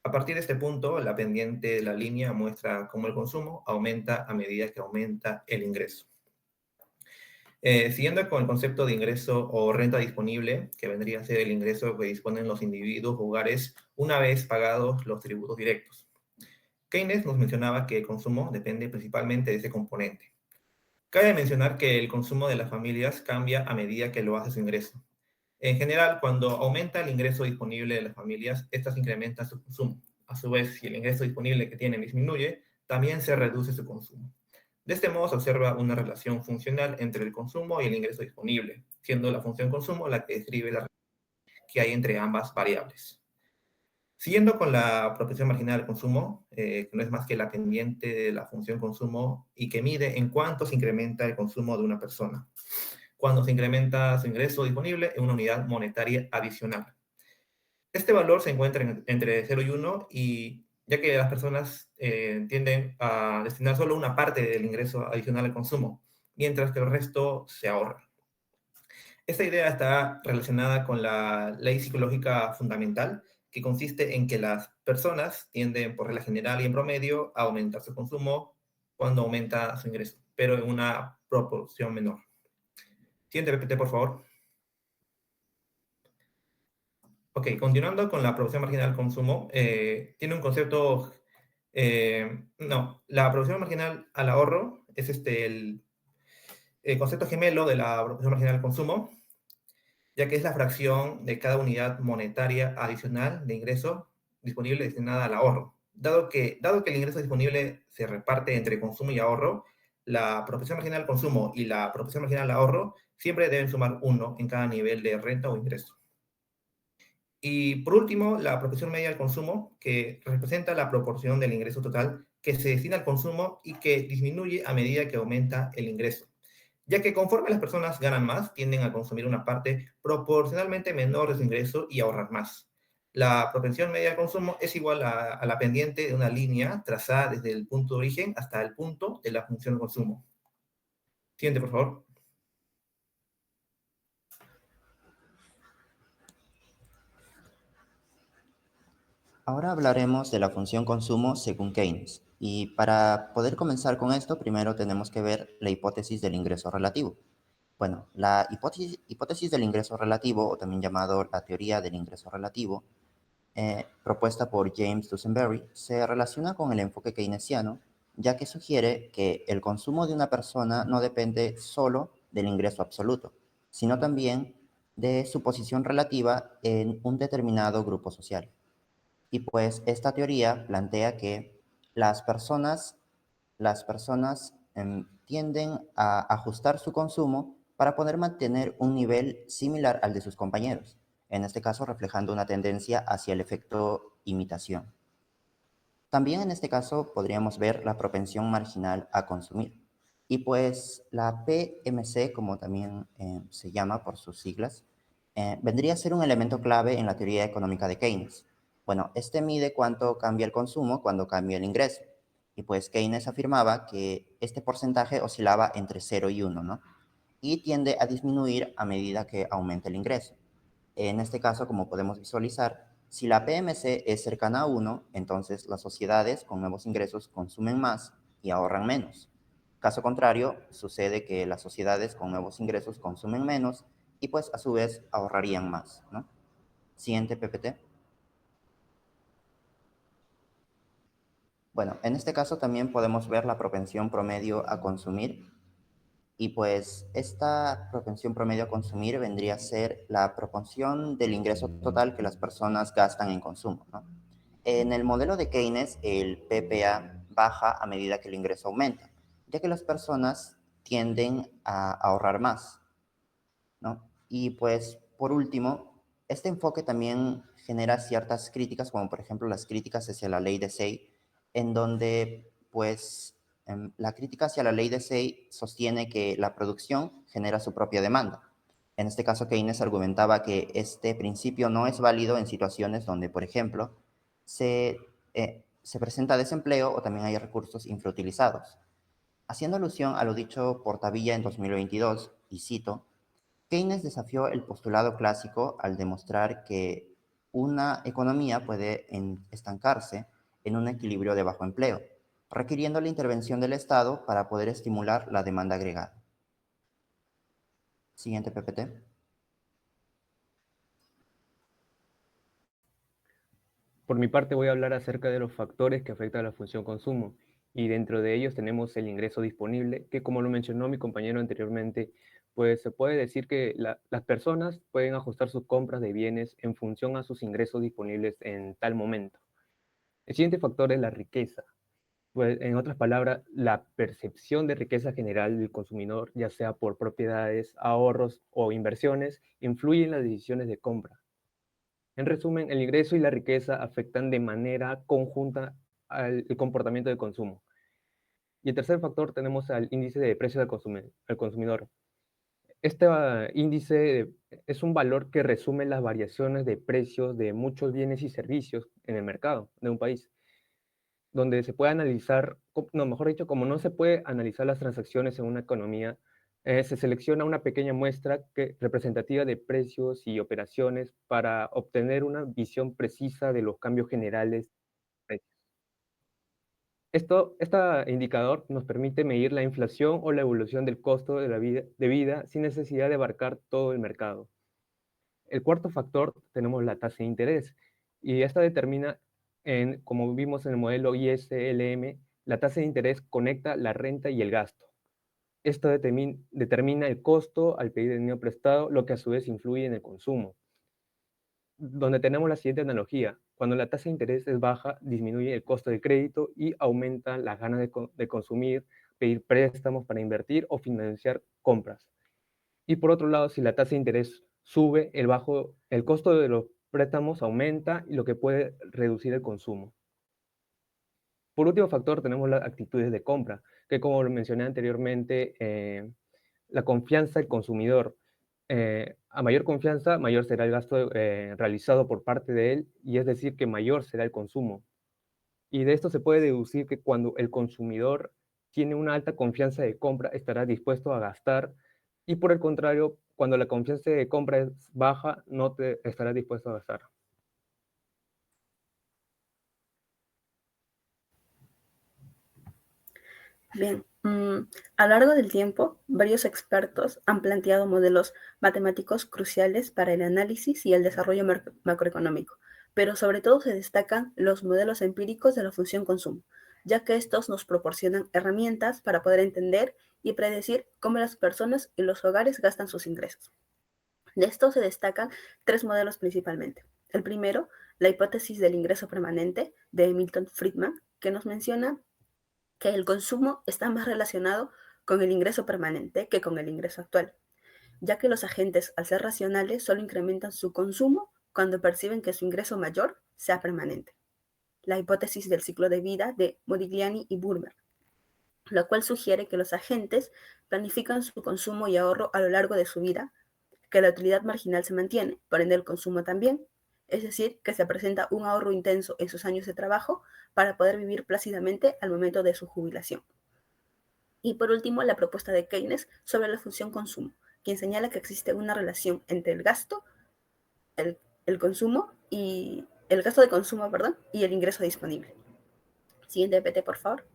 A partir de este punto, la pendiente de la línea muestra cómo el consumo aumenta a medida que aumenta el ingreso. Siguiendo con el concepto de ingreso o renta disponible, que vendría a ser el ingreso que disponen los individuos o hogares una vez pagados los tributos directos. Keynes nos mencionaba que el consumo depende principalmente de ese componente. Cabe mencionar que el consumo de las familias cambia a medida que lo hace su ingreso. En general, cuando aumenta el ingreso disponible de las familias, estas incrementan su consumo. A su vez, si el ingreso disponible que tienen disminuye, también se reduce su consumo. De este modo se observa una relación funcional entre el consumo y el ingreso disponible, siendo la función consumo la que describe la relación que hay entre ambas variables. Siguiendo con la proporción marginal del consumo, que no es más que la pendiente de la función consumo y que mide en cuánto se incrementa el consumo de una persona cuando se incrementa su ingreso disponible en una unidad monetaria adicional. Este valor se encuentra entre 0 y 1, y ya que las personas tienden a destinar solo una parte del ingreso adicional al consumo, mientras que el resto se ahorra. Esta idea está relacionada con la ley psicológica fundamental, que consiste en que las personas tienden, por regla general y en promedio, a aumentar su consumo cuando aumenta su ingreso, pero en una proporción menor. Siguiente PPT, por favor. Ok, continuando con la producción marginal al consumo, tiene un concepto, la producción marginal al ahorro es el concepto gemelo de la producción marginal al consumo, ya que es la fracción de cada unidad monetaria adicional de ingreso disponible destinada al ahorro. Dado que el ingreso disponible se reparte entre consumo y ahorro, la proporción marginal al consumo y la proporción marginal al ahorro siempre deben sumar 1 en cada nivel de renta o ingreso. Y por último, la proporción media al consumo, que representa la proporción del ingreso total que se destina al consumo y que disminuye a medida que aumenta el ingreso, ya que conforme las personas ganan más, tienden a consumir una parte proporcionalmente menor de su ingreso y ahorrar más. La proporción media al consumo es igual a la pendiente de una línea trazada desde el punto de origen hasta el punto de la función de consumo. Siguiente, por favor. Ahora hablaremos de la función consumo según Keynes. Y para poder comenzar con esto, primero tenemos que ver la hipótesis del ingreso relativo. Bueno, la hipótesis del ingreso relativo, o también llamado la teoría del ingreso relativo, propuesta por James Dusenberry, se relaciona con el enfoque keynesiano, ya que sugiere que el consumo de una persona no depende solo del ingreso absoluto, sino también de su posición relativa en un determinado grupo social. Y pues esta teoría plantea que las personas tienden a ajustar su consumo para poder mantener un nivel similar al de sus compañeros, en este caso reflejando una tendencia hacia el efecto imitación. También en este caso podríamos ver la propensión marginal a consumir. Y pues la PMC, como también se llama por sus siglas, vendría a ser un elemento clave en la teoría económica de Keynes. Bueno, este mide cuánto cambia el consumo cuando cambia el ingreso. Y pues Keynes afirmaba que este porcentaje oscilaba entre 0 y 1, ¿no? Y tiende a disminuir a medida que aumenta el ingreso. En este caso, como podemos visualizar, si la PMC es cercana a 1, entonces las sociedades con nuevos ingresos consumen más y ahorran menos. Caso contrario, sucede que las sociedades con nuevos ingresos consumen menos y pues a su vez ahorrarían más, ¿no? Siguiente PPT. Bueno, en este caso también podemos ver la propensión promedio a consumir, y pues esta propensión promedio a consumir vendría a ser la proporción del ingreso total que las personas gastan en consumo, ¿no? En el modelo de Keynes, el PPA baja a medida que el ingreso aumenta, ya que las personas tienden a ahorrar más, ¿no? Y pues por último, Este enfoque también genera ciertas críticas, como por ejemplo las críticas hacia la ley de Say, en donde pues la crítica hacia la ley de Say sostiene que la producción genera su propia demanda. En este caso, Keynes argumentaba que este principio no es válido en situaciones donde, por ejemplo, se presenta desempleo o también hay recursos infrautilizados. Haciendo alusión a lo dicho por Tavilla en 2022, y cito, Keynes desafió el postulado clásico al demostrar que una economía puede estancarse en un equilibrio de bajo empleo, requiriendo la intervención del Estado para poder estimular la demanda agregada. Siguiente PPT. Por mi parte voy a hablar acerca de los factores que afectan a la función consumo, y dentro de ellos tenemos el ingreso disponible, que como lo mencionó mi compañero anteriormente, pues se puede decir que las personas pueden ajustar sus compras de bienes en función a sus ingresos disponibles en tal momento. El siguiente factor es la riqueza. Pues, en otras palabras, la percepción de riqueza general del consumidor, ya sea por propiedades, ahorros o inversiones, influye en las decisiones de compra. En resumen, el ingreso y la riqueza afectan de manera conjunta al comportamiento del consumo. Y el tercer factor tenemos al índice de precios al consumidor. Este índice es un valor que resume las variaciones de precios de muchos bienes y servicios en el mercado de un país, donde se puede analizar, no, mejor dicho, como no se puede analizar las transacciones en una economía, se selecciona una pequeña muestra representativa de precios y operaciones para obtener una visión precisa de los cambios generales de precios. Este indicador nos permite medir la inflación o la evolución del costo de vida sin necesidad de abarcar todo el mercado. El cuarto factor tenemos la tasa de interés, y esta determina, como vimos en el modelo ISLM, la tasa de interés conecta la renta y el gasto. Esto determina el costo al pedir dinero prestado, lo que a su vez influye en el consumo. Donde tenemos la siguiente analogía: cuando la tasa de interés es baja, disminuye el costo del crédito y aumenta las ganas de consumir, pedir préstamos para invertir o financiar compras. Y por otro lado, si la tasa de interés sube, el costo de los préstamos aumenta, y lo que puede reducir el consumo. Por último factor tenemos las actitudes de compra, que como lo mencioné anteriormente, la confianza del consumidor. A mayor confianza, mayor será el gasto realizado por parte de él, y es decir, que mayor será el consumo. Y de esto se puede deducir que cuando el consumidor tiene una alta confianza de compra, estará dispuesto a gastar, y por el contrario, cuando la confianza de compra es baja, no estará dispuesto a gastar. Bien, a lo largo del tiempo, varios expertos han planteado modelos matemáticos cruciales para el análisis y el desarrollo macroeconómico, pero sobre todo se destacan los modelos empíricos de la función consumo, ya que estos nos proporcionan herramientas para poder entender y predecir cómo las personas y los hogares gastan sus ingresos. De estos se destacan tres modelos principalmente. El primero, la hipótesis del ingreso permanente de Milton Friedman, que nos menciona que el consumo está más relacionado con el ingreso permanente que con el ingreso actual, ya que los agentes, al ser racionales, solo incrementan su consumo cuando perciben que su ingreso mayor sea permanente. La hipótesis del ciclo de vida de Modigliani y Burmer, lo cual sugiere que los agentes planifican su consumo y ahorro a lo largo de su vida, que la utilidad marginal se mantiene, por ende el consumo también, es decir, que se presenta un ahorro intenso en sus años de trabajo para poder vivir plácidamente al momento de su jubilación. Y por último, la propuesta de Keynes sobre la función consumo, quien señala que existe una relación entre el gasto, el consumo y el gasto de consumo, y el ingreso disponible. Siguiente PT, por favor.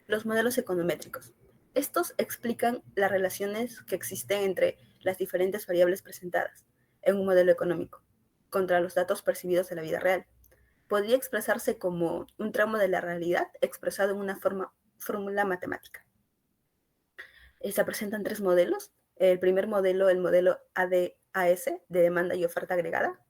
Los modelos econométricos. Estos explican las relaciones que existen entre las diferentes variables presentadas en un modelo económico contra los datos percibidos de la vida real. Podría expresarse como un tramo de la realidad expresado en una fórmula matemática. Se presentan tres modelos. El primer modelo, el modelo ADAS, de demanda y oferta agregada.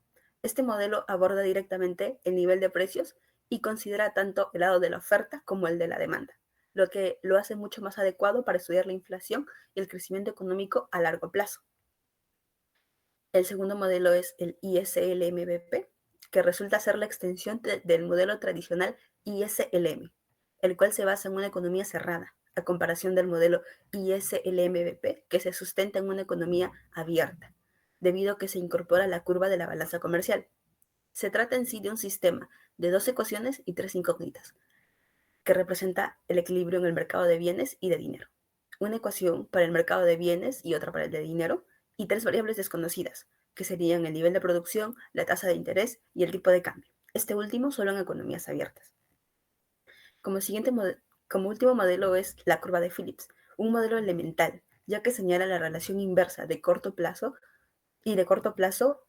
Este modelo aborda directamente el nivel de precios y considera tanto el lado de la oferta como el de la demanda, lo que lo hace mucho más adecuado para estudiar la inflación y el crecimiento económico a largo plazo. El segundo modelo es el ISLMBP, que resulta ser la extensión del modelo tradicional ISLM, el cual se basa en una economía cerrada, a comparación del modelo ISLMBP, que se sustenta en una economía abierta, debido a que se incorpora la curva de la balanza comercial. Se trata en sí de un sistema de 2 ecuaciones y 3 incógnitas, que representa el equilibrio en el mercado de bienes y de dinero. Una ecuación para el mercado de bienes y otra para el de dinero, y 3 variables desconocidas, que serían el nivel de producción, la tasa de interés y el tipo de cambio. Este último solo en economías abiertas. Como último modelo es la curva de Phillips, un modelo elemental, ya que señala la relación inversa de corto plazo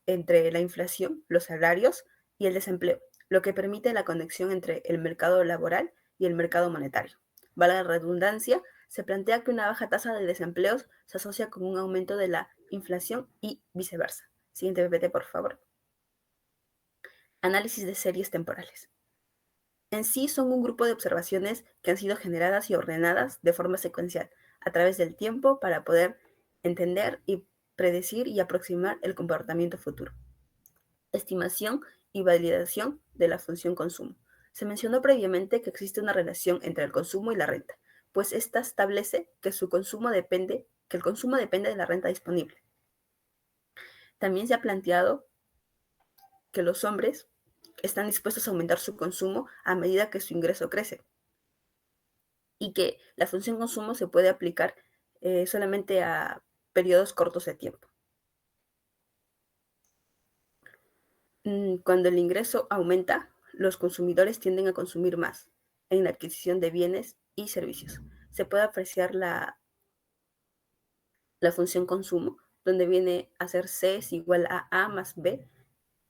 entre la inflación, los salarios y el desempleo, lo que permite la conexión entre el mercado laboral y el mercado monetario. Vale la redundancia, se plantea que una baja tasa de desempleo se asocia con un aumento de la inflación y viceversa. Siguiente PPT, por favor. Análisis de series temporales. En sí son un grupo de observaciones que han sido generadas y ordenadas de forma secuencial a través del tiempo para poder entender y predecir y aproximar el comportamiento futuro. Estimación y validación de la función consumo. Se mencionó previamente que existe una relación entre el consumo y la renta, pues esta establece que el consumo depende de la renta disponible. También se ha planteado que los hombres están dispuestos a aumentar su consumo a medida que su ingreso crece y que la función consumo se puede aplicar solamente a periodos cortos de tiempo. Cuando el ingreso aumenta, los consumidores tienden a consumir más en la adquisición de bienes y servicios. Se puede apreciar la función consumo, donde viene a ser C es igual a A más B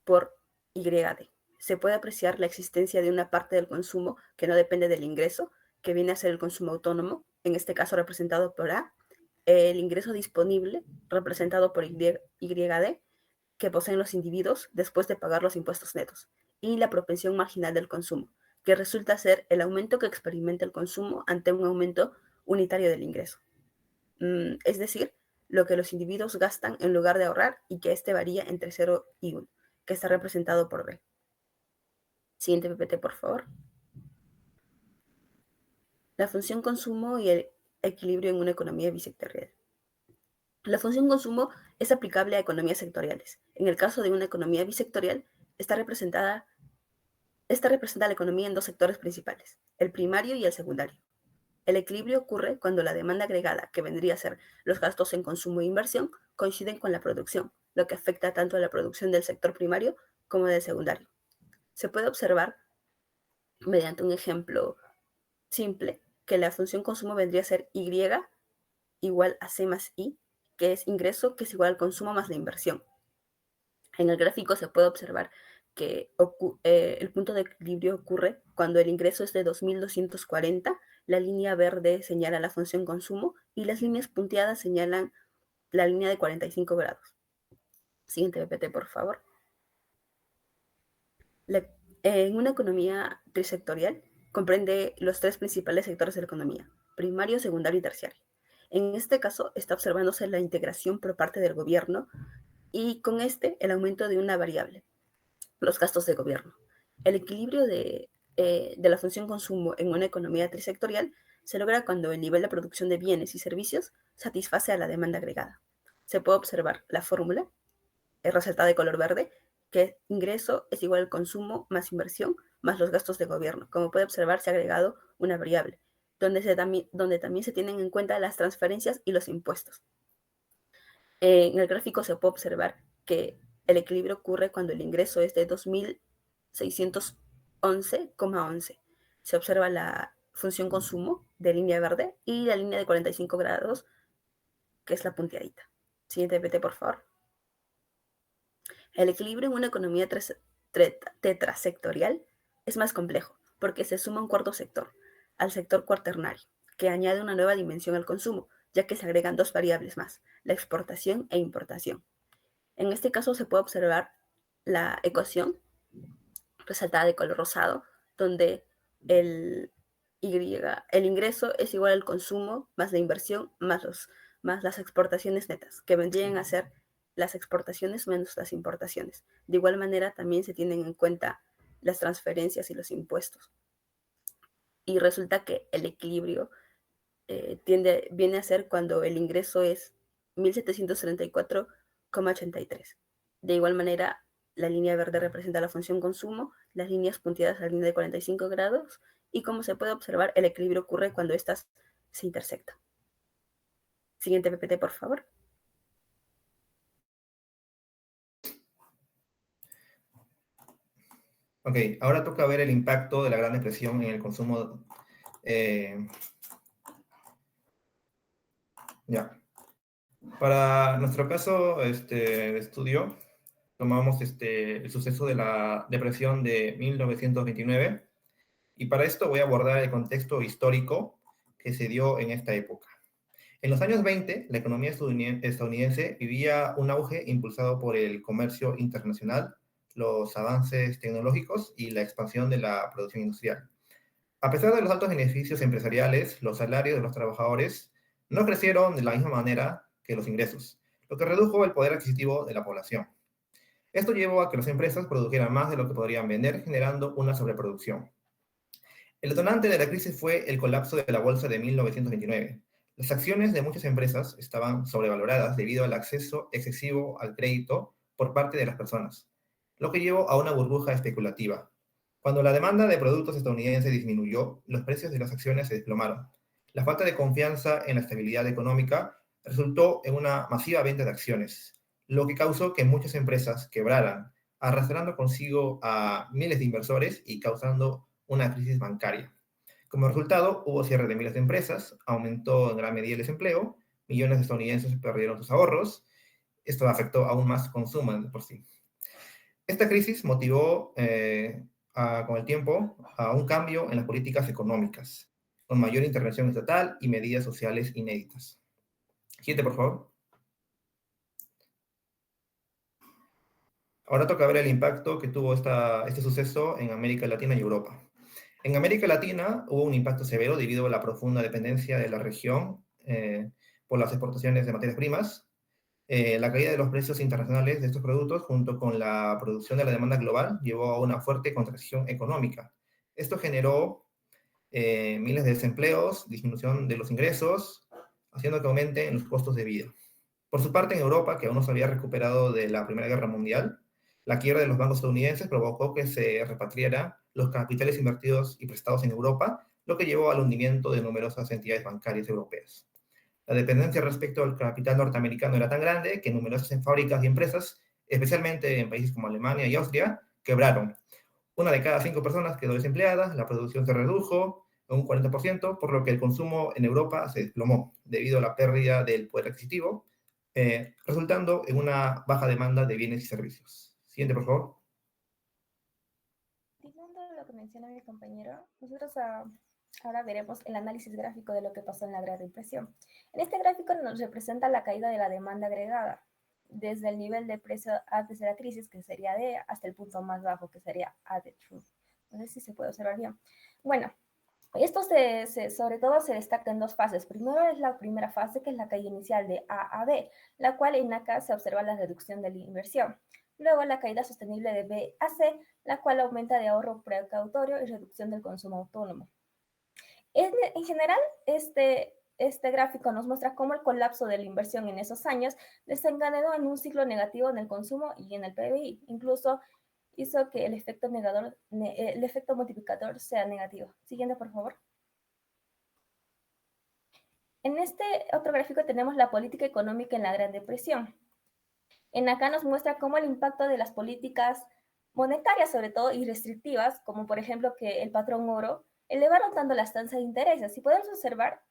por YD. Se puede apreciar la existencia de una parte del consumo que no depende del ingreso, que viene a ser el consumo autónomo, en este caso representado por A, el ingreso disponible, representado por YD, que poseen los individuos después de pagar los impuestos netos, y la propensión marginal del consumo, que resulta ser el aumento que experimenta el consumo ante un aumento unitario del ingreso. Es decir, lo que los individuos gastan en lugar de ahorrar y que este varía entre 0 y 1, que está representado por B. Siguiente PPT, por favor. La función consumo y el equilibrio en una economía bisectorial. La función consumo es aplicable a economías sectoriales. En el caso de una economía bisectorial, esta representa la economía en 2 sectores principales, el primario y el secundario. El equilibrio ocurre cuando la demanda agregada, que vendría a ser los gastos en consumo e inversión, coinciden con la producción, lo que afecta tanto a la producción del sector primario como del secundario. Se puede observar, mediante un ejemplo simple, que la función consumo vendría a ser Y igual a C más I, que es ingreso, que es igual al consumo más la inversión. En el gráfico se puede observar que el punto de equilibrio ocurre cuando el ingreso es de 2.240, la línea verde señala la función consumo y las líneas punteadas señalan la línea de 45 grados. Siguiente PPT, por favor. En una economía trisectorial comprende los 3 principales sectores de la economía, primario, secundario y terciario. En este caso está observándose la integración por parte del gobierno y con el aumento de una variable, los gastos de gobierno. El equilibrio de la función consumo en una economía trisectorial se logra cuando el nivel de producción de bienes y servicios satisface a la demanda agregada. Se puede observar la fórmula, resaltada de color verde, que ingreso es igual al consumo más inversión más los gastos de gobierno. Como puede observar, se ha agregado una variable, donde también se tienen en cuenta las transferencias y los impuestos. En el gráfico se puede observar que el equilibrio ocurre cuando el ingreso es de 2.611,11. Se observa la función consumo de línea verde y la línea de 45 grados, que es la punteadita. Siguiente PPT, por favor. El equilibrio en una economía tetrasectorial es más complejo porque se suma un cuarto sector, al sector cuaternario, que añade una nueva dimensión al consumo, ya que se agregan 2 variables más, la exportación e importación. En este caso se puede observar la ecuación resaltada de color rosado, donde el ingreso es igual al consumo más la inversión más las exportaciones netas, que vendrían a ser las exportaciones menos las importaciones. De igual manera, también se tienen en cuenta las transferencias y los impuestos. Y resulta que el equilibrio viene a ser cuando el ingreso es 1.734,83. De igual manera, la línea verde representa la función consumo, las líneas punteadas la línea de 45 grados, y como se puede observar, el equilibrio ocurre cuando éstas se intersectan. Siguiente PPT, por favor. Ok, ahora toca ver el impacto de la Gran Depresión en el consumo. Ya. Para nuestro caso de estudio, tomamos el suceso de la depresión de 1929, y para esto voy a abordar el contexto histórico que se dio en esta época. En los años 20, la economía estadounidense vivía un auge impulsado por el comercio internacional, los avances tecnológicos y la expansión de la producción industrial. A pesar de los altos beneficios empresariales, los salarios de los trabajadores no crecieron de la misma manera que los ingresos, lo que redujo el poder adquisitivo de la población. Esto llevó a que las empresas produjeran más de lo que podrían vender, generando una sobreproducción. El detonante de la crisis fue el colapso de la bolsa de 1929. Las acciones de muchas empresas estaban sobrevaloradas debido al acceso excesivo al crédito por parte de las personas, lo que llevó a una burbuja especulativa. Cuando la demanda de productos estadounidenses disminuyó, los precios de las acciones se desplomaron. La falta de confianza en la estabilidad económica resultó en una masiva venta de acciones, lo que causó que muchas empresas quebraran, arrastrando consigo a miles de inversores y causando una crisis bancaria. Como resultado, hubo cierre de miles de empresas, aumentó en gran medida el desempleo, millones de estadounidenses perdieron sus ahorros, esto afectó aún más su consumo de por sí. Esta crisis motivó con el tiempo a un cambio en las políticas económicas, con mayor intervención estatal y medidas sociales inéditas. Siguiente, por favor. Ahora toca ver el impacto que tuvo este suceso en América Latina y Europa. En América Latina hubo un impacto severo debido a la profunda dependencia de la región por las exportaciones de materias primas. La caída de los precios internacionales de estos productos, junto con la producción de la demanda global, llevó a una fuerte contracción económica. Esto generó miles de desempleos, disminución de los ingresos, haciendo que aumenten los costos de vida. Por su parte, en Europa, que aún no se había recuperado de la Primera Guerra Mundial, la quiebra de los bancos estadounidenses provocó que se repatriaran los capitales invertidos y prestados en Europa, lo que llevó al hundimiento de numerosas entidades bancarias europeas. La dependencia respecto al capital norteamericano era tan grande que numerosas fábricas y empresas, especialmente en países como Alemania y Austria, quebraron. Una de cada 5 personas quedó desempleada, la producción se redujo en un 40%, por lo que el consumo en Europa se desplomó debido a la pérdida del poder adquisitivo, resultando en una baja demanda de bienes y servicios. Siguiente, por favor. Continuando lo que menciona mi compañero, nosotros ahora veremos el análisis gráfico de lo que pasó en la Gran Depresión. En este gráfico nos representa la caída de la demanda agregada, desde el nivel de precio antes de la crisis, que sería D, hasta el punto más bajo, que sería A de Truth. No sé si se puede observar bien. Bueno, esto sobre todo se destaca en 2 fases. Primero es la primera fase, que es la caída inicial de A a B, la cual en acá se observa la reducción de la inversión. Luego la caída sostenible de B a C, la cual aumenta de ahorro precautorio y reducción del consumo autónomo. En general, este gráfico nos muestra cómo el colapso de la inversión en esos años desencadenó en un ciclo negativo en el consumo y en el PBI. Incluso hizo que el efecto multiplicador sea negativo. Siguiente, por favor. En este otro gráfico tenemos la política económica en la Gran Depresión. En acá nos muestra cómo el impacto de las políticas monetarias, sobre todo, y restrictivas, como por ejemplo que el patrón oro, elevaron tanto las tasas de intereses. Si podemos observar,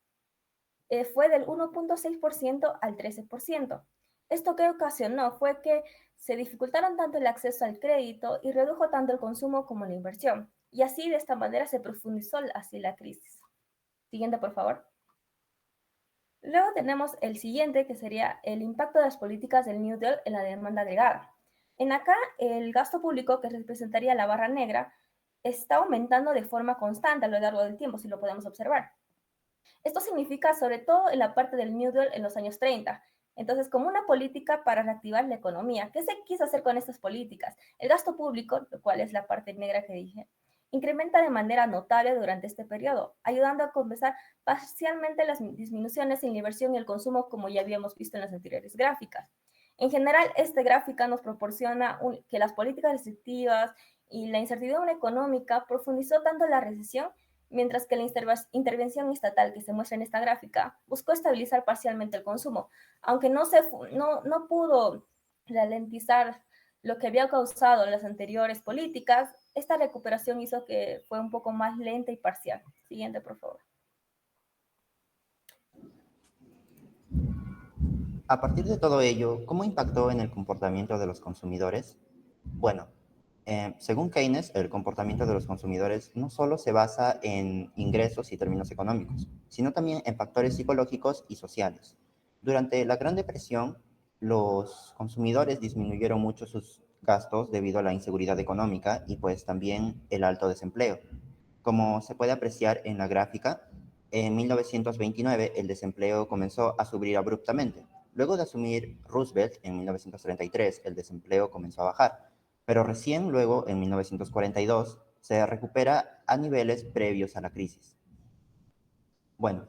fue del 1.6% al 13%. Esto que ocasionó fue que se dificultaron tanto el acceso al crédito y redujo tanto el consumo como la inversión. Y así, de esta manera, se profundizó así la crisis. Siguiente, por favor. Luego tenemos el siguiente, que sería el impacto de las políticas del New Deal en la demanda agregada. En acá, el gasto público, que representaría la barra negra, está aumentando de forma constante a lo largo del tiempo, si lo podemos observar. Esto significa, sobre todo en la parte del New Deal en los años 30, Entonces, como una política para reactivar la economía, ¿qué se quiso hacer con estas políticas? El gasto público, lo cual es la parte negra que dije, incrementa de manera notable durante este periodo, ayudando a compensar parcialmente las disminuciones en la inversión y el consumo, como ya habíamos visto en las anteriores gráficas. En general, esta gráfica nos proporciona que las políticas restrictivas y la incertidumbre económica profundizó tanto la recesión, mientras que la intervención estatal que se muestra en esta gráfica buscó estabilizar parcialmente el consumo, aunque no pudo ralentizar lo que había causado las anteriores políticas. Esta recuperación hizo que fue un poco más lenta y parcial. Siguiente, por favor. A partir de todo ello, ¿cómo impactó en el comportamiento de los consumidores? Bueno, según Keynes, el comportamiento de los consumidores no solo se basa en ingresos y términos económicos, sino también en factores psicológicos y sociales. Durante la Gran Depresión, los consumidores disminuyeron mucho sus gastos debido a la inseguridad económica y pues también el alto desempleo. Como se puede apreciar en la gráfica, en 1929 el desempleo comenzó a subir abruptamente. Luego de asumir Roosevelt en 1933, el desempleo comenzó a bajar, pero recién luego, en 1942, se recupera a niveles previos a la crisis. Bueno,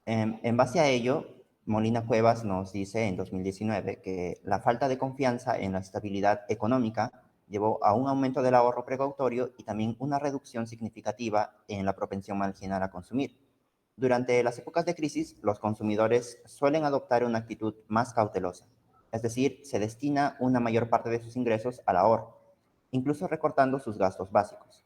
en base a ello, Molina Cuevas nos dice en 2019 que la falta de confianza en la estabilidad económica llevó a un aumento del ahorro precautorio y también una reducción significativa en la propensión marginal a consumir. Durante las épocas de crisis, los consumidores suelen adoptar una actitud más cautelosa, es decir, se destina una mayor parte de sus ingresos al ahorro, incluso recortando sus gastos básicos.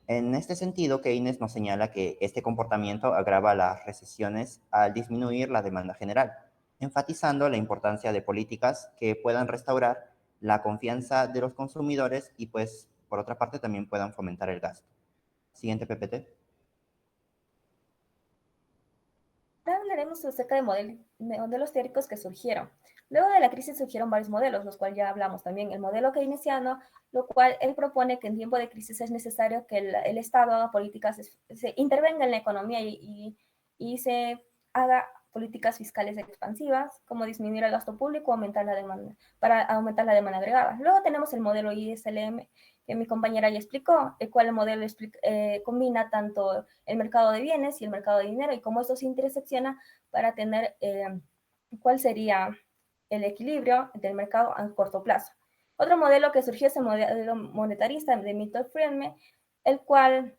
En este sentido, Keynes nos señala que este comportamiento agrava las recesiones al disminuir la demanda general, enfatizando la importancia de políticas que puedan restaurar la confianza de los consumidores y, pues, por otra parte, también puedan fomentar el gasto. Siguiente, PPT. Ahora hablaremos acerca de modelos teóricos que surgieron. Luego de la crisis surgieron varios modelos, los cuales ya hablamos también. El modelo keynesiano, lo cual él propone que en tiempo de crisis es necesario que el Estado haga políticas, se intervenga en la economía y se haga políticas fiscales expansivas, como disminuir el gasto público, aumentar la demanda, para aumentar la demanda agregada. Luego tenemos el modelo ISLM, que mi compañera ya explicó, el cual el modelo combina tanto el mercado de bienes y el mercado de dinero y cómo esto se intersecciona para tener cuál sería el equilibrio del mercado a corto plazo. Otro modelo que surgió es el modelo monetarista de Milton Friedman, el cual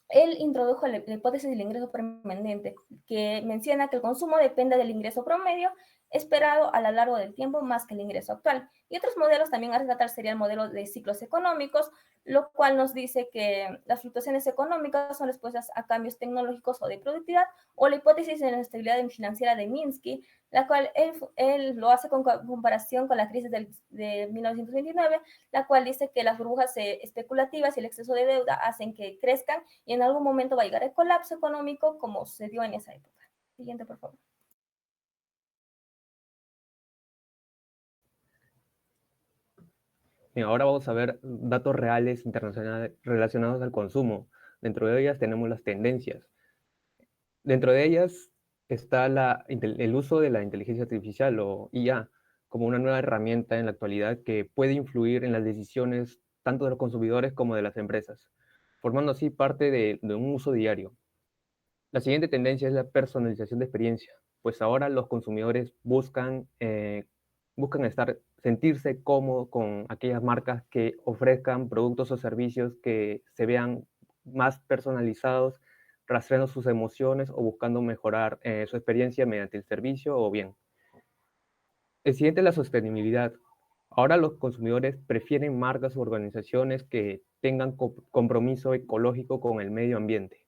él introdujo la hipótesis del ingreso permanente, que menciona que el consumo depende del ingreso promedio esperado a lo largo del tiempo más que el ingreso actual. Y otros modelos también a rescatar sería el modelo de ciclos económicos, lo cual nos dice que las fluctuaciones económicas son respuestas a cambios tecnológicos o de productividad, o la hipótesis de la estabilidad financiera de Minsky, la cual él lo hace con comparación con la crisis de 1929, la cual dice que las burbujas especulativas y el exceso de deuda hacen que crezcan y en algún momento va a llegar el colapso económico como sucedió en esa época. Siguiente, por favor. Bien, ahora vamos a ver datos reales internacionales relacionados al consumo. Dentro de ellas tenemos las tendencias. Dentro de ellas está el uso de la inteligencia artificial o IA como una nueva herramienta en la actualidad que puede influir en las decisiones tanto de los consumidores como de las empresas, formando así parte de un uso diario. La siguiente tendencia es la personalización de experiencia, pues ahora los consumidores buscan sentirse cómodos con aquellas marcas que ofrezcan productos o servicios que se vean más personalizados, rastreando sus emociones o buscando mejorar su experiencia mediante el servicio o bien. El siguiente es la sostenibilidad. Ahora los consumidores prefieren marcas u organizaciones que tengan compromiso ecológico con el medio ambiente.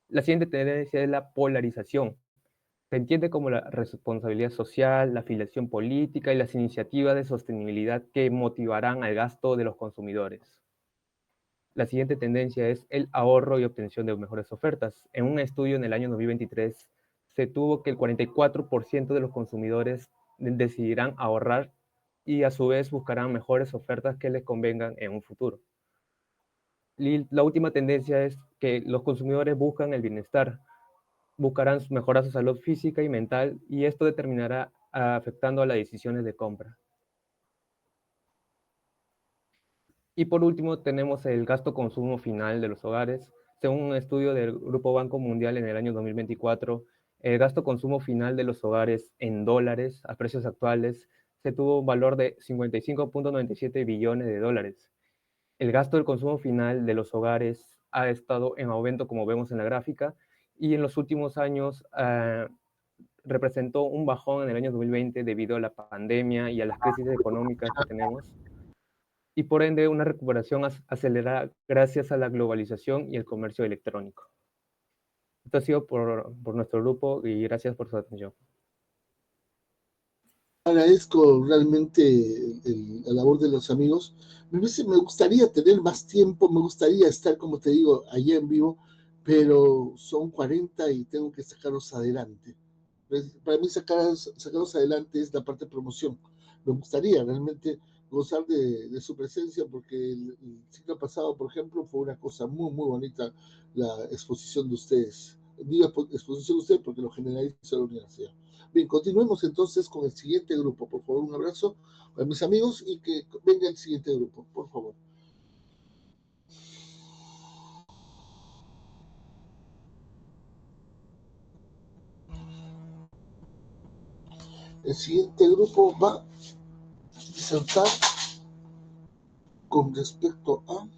La siguiente tendencia es la polarización. Se entiende como la responsabilidad social, la afiliación política y las iniciativas de sostenibilidad que motivarán al gasto de los consumidores. La siguiente tendencia es el ahorro y obtención de mejores ofertas. En un estudio en el año 2023 se tuvo que el 44% de los consumidores decidirán ahorrar y a su vez buscarán mejores ofertas que les convengan en un futuro. Y la última tendencia es que los consumidores buscan el bienestar. buscarán mejorar su salud física y mental, y esto determinará afectando a las decisiones de compra. Y por último tenemos el gasto consumo final de los hogares. Según un estudio del Grupo Banco Mundial en el año 2024, el gasto consumo final de los hogares en dólares a precios actuales se tuvo un valor de 55.97 billones de dólares. El gasto del consumo final de los hogares ha estado en aumento, como vemos en la gráfica, y en los últimos años representó un bajón en el año 2020 debido a la pandemia y a las crisis económicas que tenemos, y por ende una recuperación acelerada gracias a la globalización y el comercio electrónico. Esto ha sido por nuestro grupo y gracias por su atención. Agradezco realmente la labor de los amigos. Me gustaría tener más tiempo, me gustaría estar, como te digo, allá en vivo, pero son 40 y tengo que sacarlos adelante. Para mí sacarlos adelante es la parte de promoción. Me gustaría realmente gozar de su presencia porque el ciclo pasado, por ejemplo, fue una cosa muy, muy bonita la exposición de ustedes. Digo exposición de ustedes porque lo generalizo a la universidad. Bien, continuemos entonces con el siguiente grupo. Por favor, un abrazo a mis amigos y que venga el siguiente grupo, por favor. El siguiente grupo va a disertar con respecto a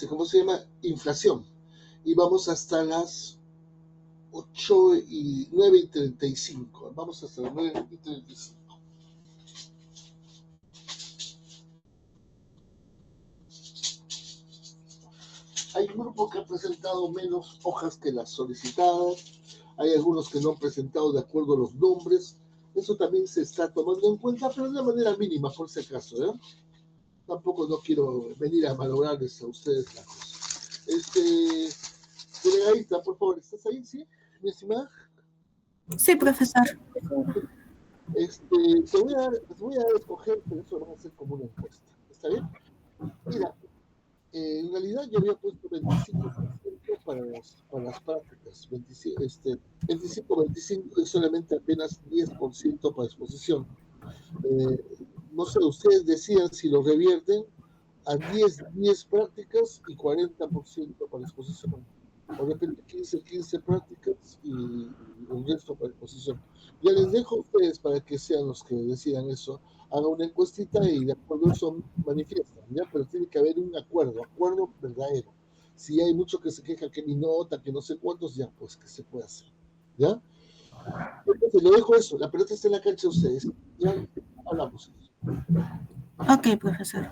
¿cómo se llama? Inflación. Y vamos hasta las 9:35. Vamos hasta las 9:35. Hay un grupo que ha presentado menos hojas que las solicitadas. Hay algunos que no han presentado de acuerdo a los nombres. Eso también se está tomando en cuenta, pero de una manera mínima, por si acaso, ¿eh? Tampoco no quiero venir a malograrles a ustedes la cosa. Delegadita, por favor, ¿estás ahí? ¿Sí? ¿Mi estimada? Sí, profesor. Les voy a dar a escoger, pero eso va a ser como una encuesta. ¿Está bien? Mira, en realidad yo había puesto 25% para las prácticas, 25 y solamente apenas 10% para exposición. No sé, ustedes decían si lo revierten a 10 prácticas y 40% para exposición. O depende, 15 prácticas y el resto para exposición. Ya les dejo a ustedes para que sean los que decidan eso. Hagan una encuestita y de acuerdo a eso manifiestan, ¿ya? Pero tiene que haber un acuerdo verdadero. Si hay mucho que se queja que mi nota, que no sé cuántos, ya, pues que se puede hacer, ¿ya? Entonces, lo dejo eso, la pelota está en la cancha de ustedes. Ya hablamos. Ok, profesor.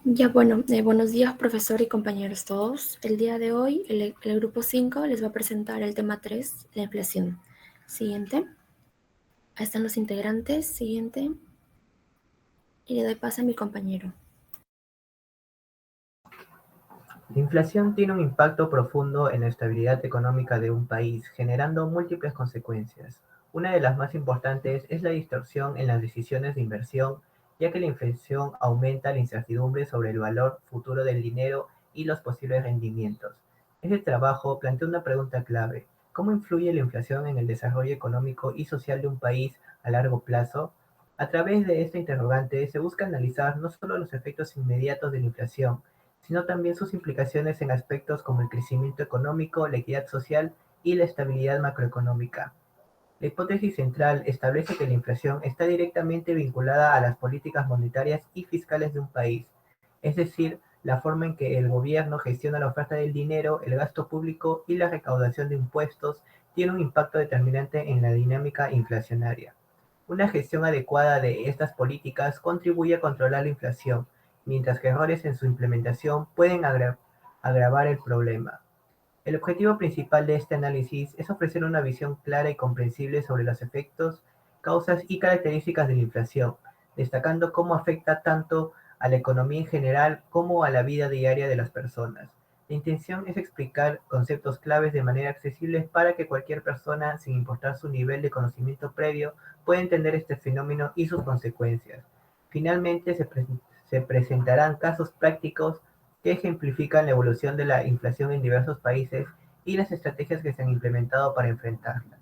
Ya bueno, buenos días profesor y compañeros todos. El día de hoy el grupo 5 les va a presentar el tema 3, la inflación. Siguiente. Ahí están los integrantes. Siguiente. Y le doy paso a mi compañero. La inflación tiene un impacto profundo en la estabilidad económica de un país, generando múltiples consecuencias. Una de las más importantes es la distorsión en las decisiones de inversión, ya que la inflación aumenta la incertidumbre sobre el valor futuro del dinero y los posibles rendimientos. Este trabajo plantea una pregunta clave: ¿cómo influye la inflación en el desarrollo económico y social de un país a largo plazo? A través de esta interrogante se busca analizar no solo los efectos inmediatos de la inflación, sino también sus implicaciones en aspectos como el crecimiento económico, la equidad social y la estabilidad macroeconómica. La hipótesis central establece que la inflación está directamente vinculada a las políticas monetarias y fiscales de un país, es decir, la forma en que el gobierno gestiona la oferta del dinero, el gasto público y la recaudación de impuestos tiene un impacto determinante en la dinámica inflacionaria. Una gestión adecuada de estas políticas contribuye a controlar la inflación, mientras que errores en su implementación pueden agravar el problema. El objetivo principal de este análisis es ofrecer una visión clara y comprensible sobre los efectos, causas y características de la inflación, destacando cómo afecta tanto a la economía en general como a la vida diaria de las personas. La intención es explicar conceptos claves de manera accesible para que cualquier persona, sin importar su nivel de conocimiento previo, pueda entender este fenómeno y sus consecuencias. Finalmente, se presentarán casos prácticos que ejemplifican la evolución de la inflación en diversos países y las estrategias que se han implementado para enfrentarla.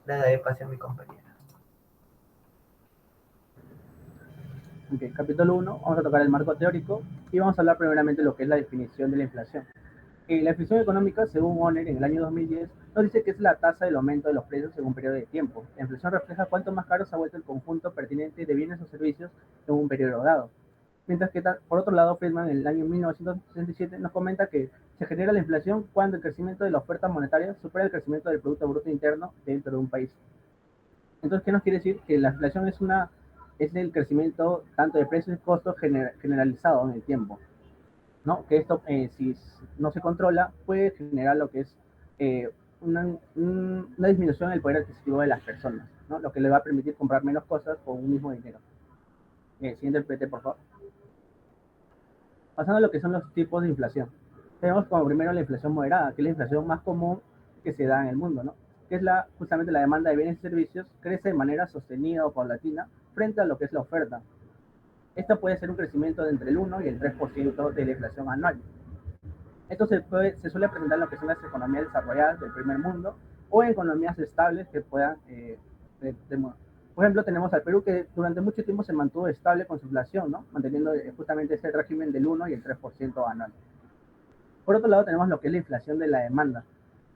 Le daré pase a mi compañera. Ok, capítulo 1, vamos a tocar el marco teórico y vamos a hablar primeramente de lo que es la definición de la inflación. La inflación económica, según Bonner, en el año 2010, nos dice que es la tasa del aumento de los precios en un periodo de tiempo. La inflación refleja cuánto más caro se ha vuelto el conjunto pertinente de bienes o servicios en un periodo dado. Mientras que, por otro lado, Friedman, en el año 1967, nos comenta que se genera la inflación cuando el crecimiento de la oferta monetaria supera el crecimiento del Producto Bruto Interno dentro de un país. Entonces, ¿qué nos quiere decir? Que la inflación es el crecimiento tanto de precios y costos generalizado en el tiempo, ¿no? Que esto, si no se controla, puede generar lo que es una disminución del poder adquisitivo de las personas, ¿no? Lo que le va a permitir comprar menos cosas con un mismo dinero. Siguiente PT, por favor. Pasando a lo que son los tipos de inflación. Tenemos como primero la inflación moderada, que es la inflación más común que se da en el mundo, ¿no? Que es justamente la demanda de bienes y servicios crece de manera sostenida o paulatina frente a lo que es la oferta. Esta puede ser un crecimiento de entre el 1 y el 3% de la inflación anual. Esto se suele presentar en lo que son las economías desarrolladas del primer mundo o en economías estables que puedan... por ejemplo, tenemos al Perú que durante mucho tiempo se mantuvo estable con su inflación, ¿no? Manteniendo justamente ese régimen del 1 y el 3% anual. Por otro lado, tenemos lo que es la inflación de la demanda.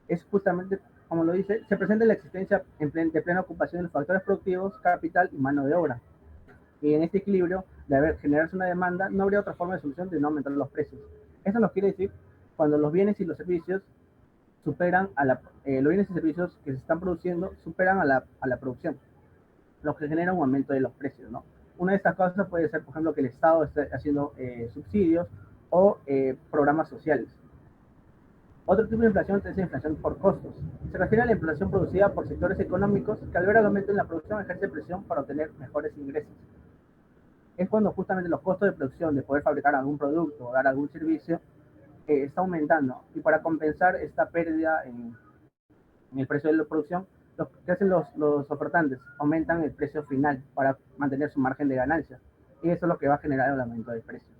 Es justamente, como lo dice, se presenta la existencia de plena ocupación de los factores productivos, capital y mano de obra. Y en este equilibrio de generarse una demanda, no habría otra forma de solución de no aumentar los precios. Eso nos quiere decir cuando los bienes y los servicios superan los bienes y servicios que se están produciendo superan a la producción, lo que genera un aumento de los precios, ¿no? Una de estas causas puede ser, por ejemplo, que el Estado esté haciendo subsidios o programas sociales. Otro tipo de inflación es la inflación por costos. Se refiere a la inflación producida por sectores económicos que al ver el aumento en la producción ejerce presión para obtener mejores ingresos. Es cuando justamente los costos de producción de poder fabricar algún producto o dar algún servicio está aumentando, y para compensar esta pérdida en el precio de la producción, lo que hacen los ofertantes, aumentan el precio final para mantener su margen de ganancia, y eso es lo que va a generar el aumento de precios.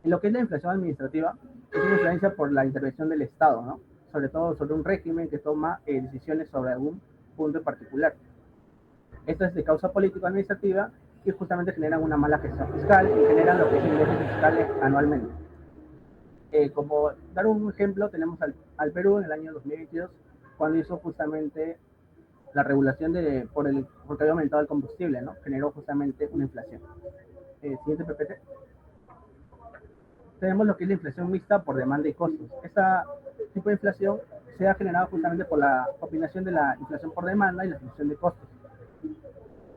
En lo que es la inflación administrativa, es una influencia por la intervención del Estado, ¿no? Sobre todo sobre un régimen que toma decisiones sobre algún punto en particular. Esto es de causa político-administrativa y justamente generan una mala gestión fiscal y generan lo que es ingresos fiscales anualmente. Como dar un ejemplo, tenemos al Perú en el año 2022, cuando hizo justamente la regulación porque había aumentado el combustible, ¿no? Generó justamente una inflación. Siguiente PPT. Tenemos lo que es la inflación mixta por demanda y costos. Este tipo de inflación se ha generado justamente por la combinación de la inflación por demanda y la inflación de costos.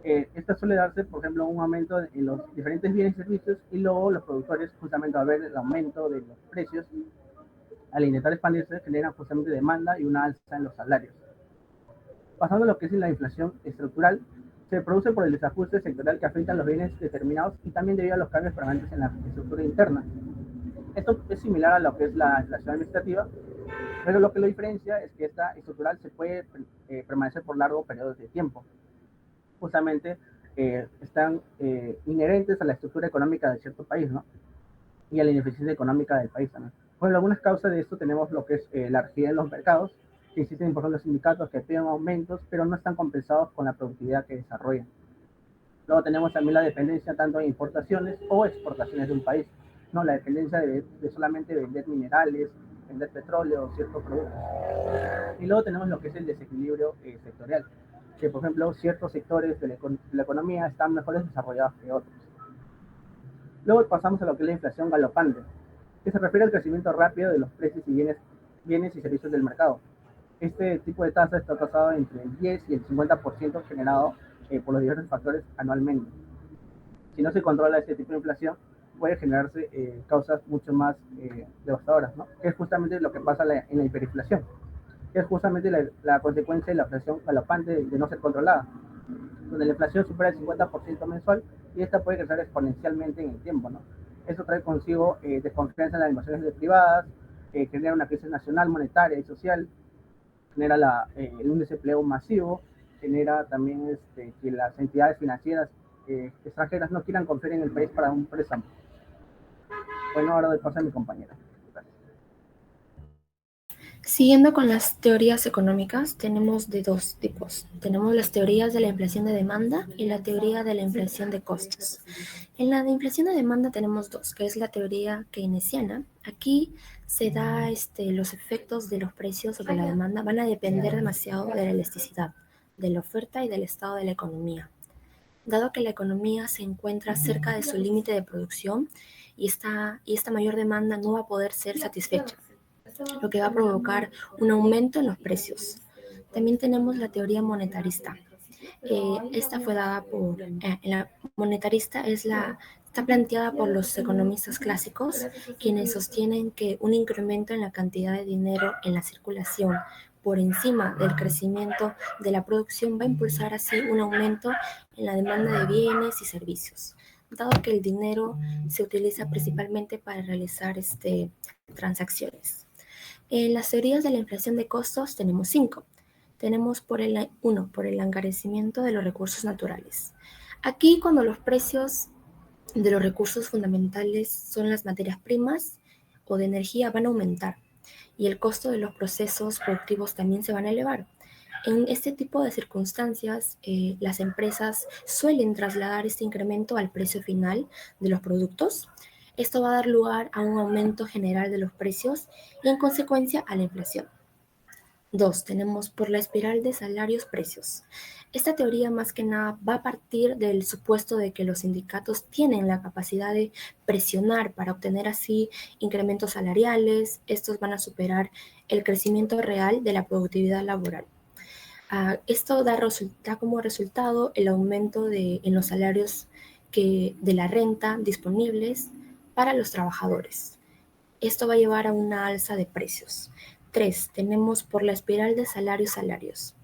Esta suele darse, por ejemplo, un aumento en los diferentes bienes y servicios, y luego los productores, justamente al ver el aumento de los precios, al intentar expandirse, generan justamente demanda y una alza en los salarios. Pasando a lo que es la inflación estructural, se produce por el desajuste sectorial que afecta a los bienes determinados y también debido a los cambios permanentes en la estructura interna. Esto es similar a lo que es la inflación administrativa, pero lo que lo diferencia es que esta estructural se puede permanecer por largos periodos de tiempo. Justamente están inherentes a la estructura económica de cierto país, ¿no? Y a la ineficiencia económica del país también. Bueno, algunas causas de esto tenemos lo que es la rigidez en los mercados, que existen, por ejemplo, los sindicatos que piden aumentos, pero no están compensados con la productividad que desarrollan. Luego tenemos también la dependencia tanto en importaciones o exportaciones de un país, ¿no? La dependencia de solamente vender minerales, vender petróleo o ciertos productos. Y luego tenemos lo que es el desequilibrio sectorial, que por ejemplo ciertos sectores de la economía están mejores desarrollados que otros. Luego pasamos a lo que es la inflación galopante, que se refiere al crecimiento rápido de los precios y bienes y servicios del mercado. Este tipo de tasa está basado entre el 10 y el 50% generado por los diversos factores anualmente. Si no se controla este tipo de inflación, puede generarse causas mucho más devastadoras, ¿no? Que es justamente lo que pasa en la hiperinflación, que es justamente la consecuencia de la inflación galopante de no ser controlada, donde la inflación supera el 50% mensual y esta puede crecer exponencialmente en el tiempo, ¿no? Eso trae consigo desconfianza en las inversiones privadas, genera una crisis nacional, monetaria y social, genera un desempleo masivo, genera también que las entidades financieras extranjeras no quieran confiar en el país para un préstamo. Bueno, ahora doy paso a mi compañera. Siguiendo con las teorías económicas, tenemos de dos tipos. Tenemos las teorías de la inflación de demanda y la teoría de la inflación de costos. En la de inflación de demanda tenemos dos, que es la teoría keynesiana. Aquí se da los efectos de los precios sobre la demanda van a depender demasiado de la elasticidad, de la oferta y del estado de la economía. Dado que la economía se encuentra cerca de su límite de producción y esta mayor demanda no va a poder ser satisfecha, lo que va a provocar un aumento en los precios. También tenemos la teoría monetarista. Esta fue dada por... la monetarista está planteada por los economistas clásicos, quienes sostienen que un incremento en la cantidad de dinero en la circulación por encima del crecimiento de la producción va a impulsar así un aumento en la demanda de bienes y servicios, dado que el dinero se utiliza principalmente para realizar transacciones. En las teorías de la inflación de costos tenemos 5. Tenemos por el encarecimiento de los recursos naturales. Aquí, cuando los precios de los recursos fundamentales son las materias primas o de energía, van a aumentar y el costo de los procesos productivos también se van a elevar. En este tipo de circunstancias, las empresas suelen trasladar este incremento al precio final de los productos. Esto va a dar lugar a un aumento general de los precios y, en consecuencia, a la inflación. 2. Tenemos por la espiral de salarios-precios. Esta teoría más que nada va a partir del supuesto de que los sindicatos tienen la capacidad de presionar para obtener así incrementos salariales. Estos van a superar el crecimiento real de la productividad laboral. Esto da como resultado el aumento en los salarios de la renta disponibles para los trabajadores. Esto va a llevar a una alza de precios. 3. Tenemos por la espiral de salarios.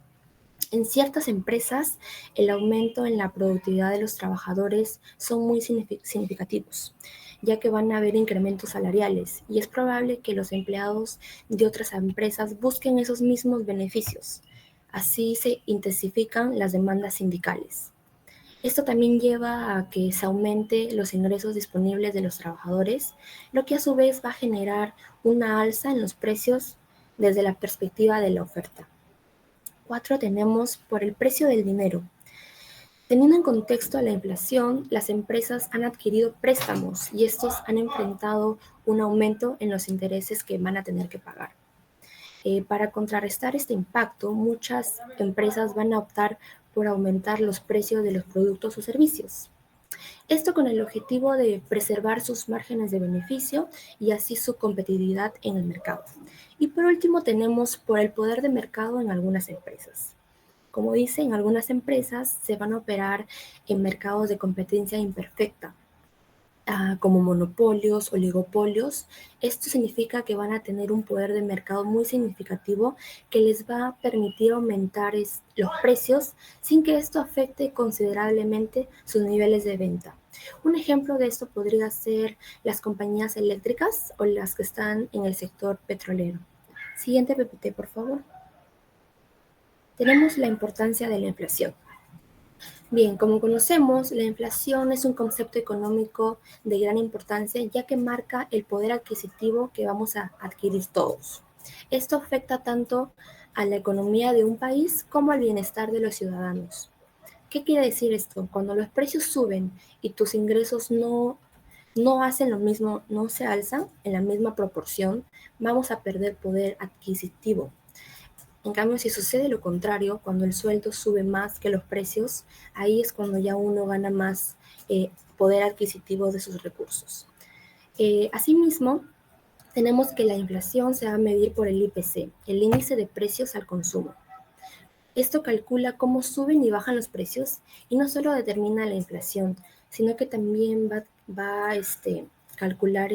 En ciertas empresas, el aumento en la productividad de los trabajadores son muy significativos, ya que van a haber incrementos salariales y es probable que los empleados de otras empresas busquen esos mismos beneficios. Así se intensifican las demandas sindicales. Esto también lleva a que se aumente los ingresos disponibles de los trabajadores, lo que a su vez va a generar una alza en los precios desde la perspectiva de la oferta. 4. Tenemos por el precio del dinero. Teniendo en contexto la inflación, las empresas han adquirido préstamos y estos han enfrentado un aumento en los intereses que van a tener que pagar. Para contrarrestar este impacto, muchas empresas van a optar por aumentar los precios de los productos o servicios. Esto con el objetivo de preservar sus márgenes de beneficio y así su competitividad en el mercado. Y por último tenemos por el poder de mercado en algunas empresas. Como dice, en algunas empresas se van a operar en mercados de competencia imperfecta, como monopolios, oligopolios. Esto significa que van a tener un poder de mercado muy significativo que les va a permitir aumentar los precios sin que esto afecte considerablemente sus niveles de venta. Un ejemplo de esto podría ser las compañías eléctricas o las que están en el sector petrolero. Siguiente PPT, por favor. Tenemos la importancia de la inflación. Bien, como conocemos, la inflación es un concepto económico de gran importancia ya que marca el poder adquisitivo que vamos a adquirir todos. Esto afecta tanto a la economía de un país como al bienestar de los ciudadanos. ¿Qué quiere decir esto? Cuando los precios suben y tus ingresos no hacen lo mismo, no se alzan en la misma proporción, vamos a perder poder adquisitivo. En cambio, si sucede lo contrario, cuando el sueldo sube más que los precios, ahí es cuando ya uno gana más poder adquisitivo de sus recursos. Asimismo, tenemos que la inflación se va a medir por el IPC, el índice de precios al consumo. Esto calcula cómo suben y bajan los precios y no solo determina la inflación, sino que también va a calcular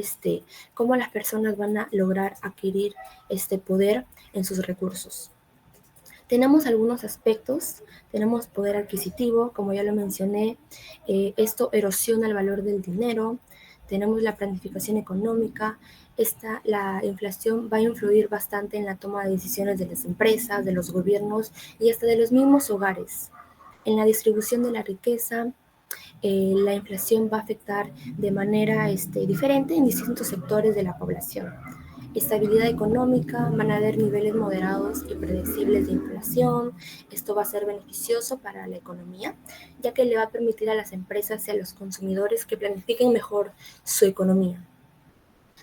cómo las personas van a lograr adquirir este poder en sus recursos. Tenemos algunos aspectos, tenemos poder adquisitivo, como ya lo mencioné, esto erosiona el valor del dinero, tenemos la planificación económica, la inflación va a influir bastante en la toma de decisiones de las empresas, de los gobiernos y hasta de los mismos hogares. En la distribución de la riqueza, la inflación va a afectar de manera diferente en distintos sectores de la población. Estabilidad económica, van a haber niveles moderados y predecibles de inflación. Esto va a ser beneficioso para la economía, ya que le va a permitir a las empresas y a los consumidores que planifiquen mejor su economía.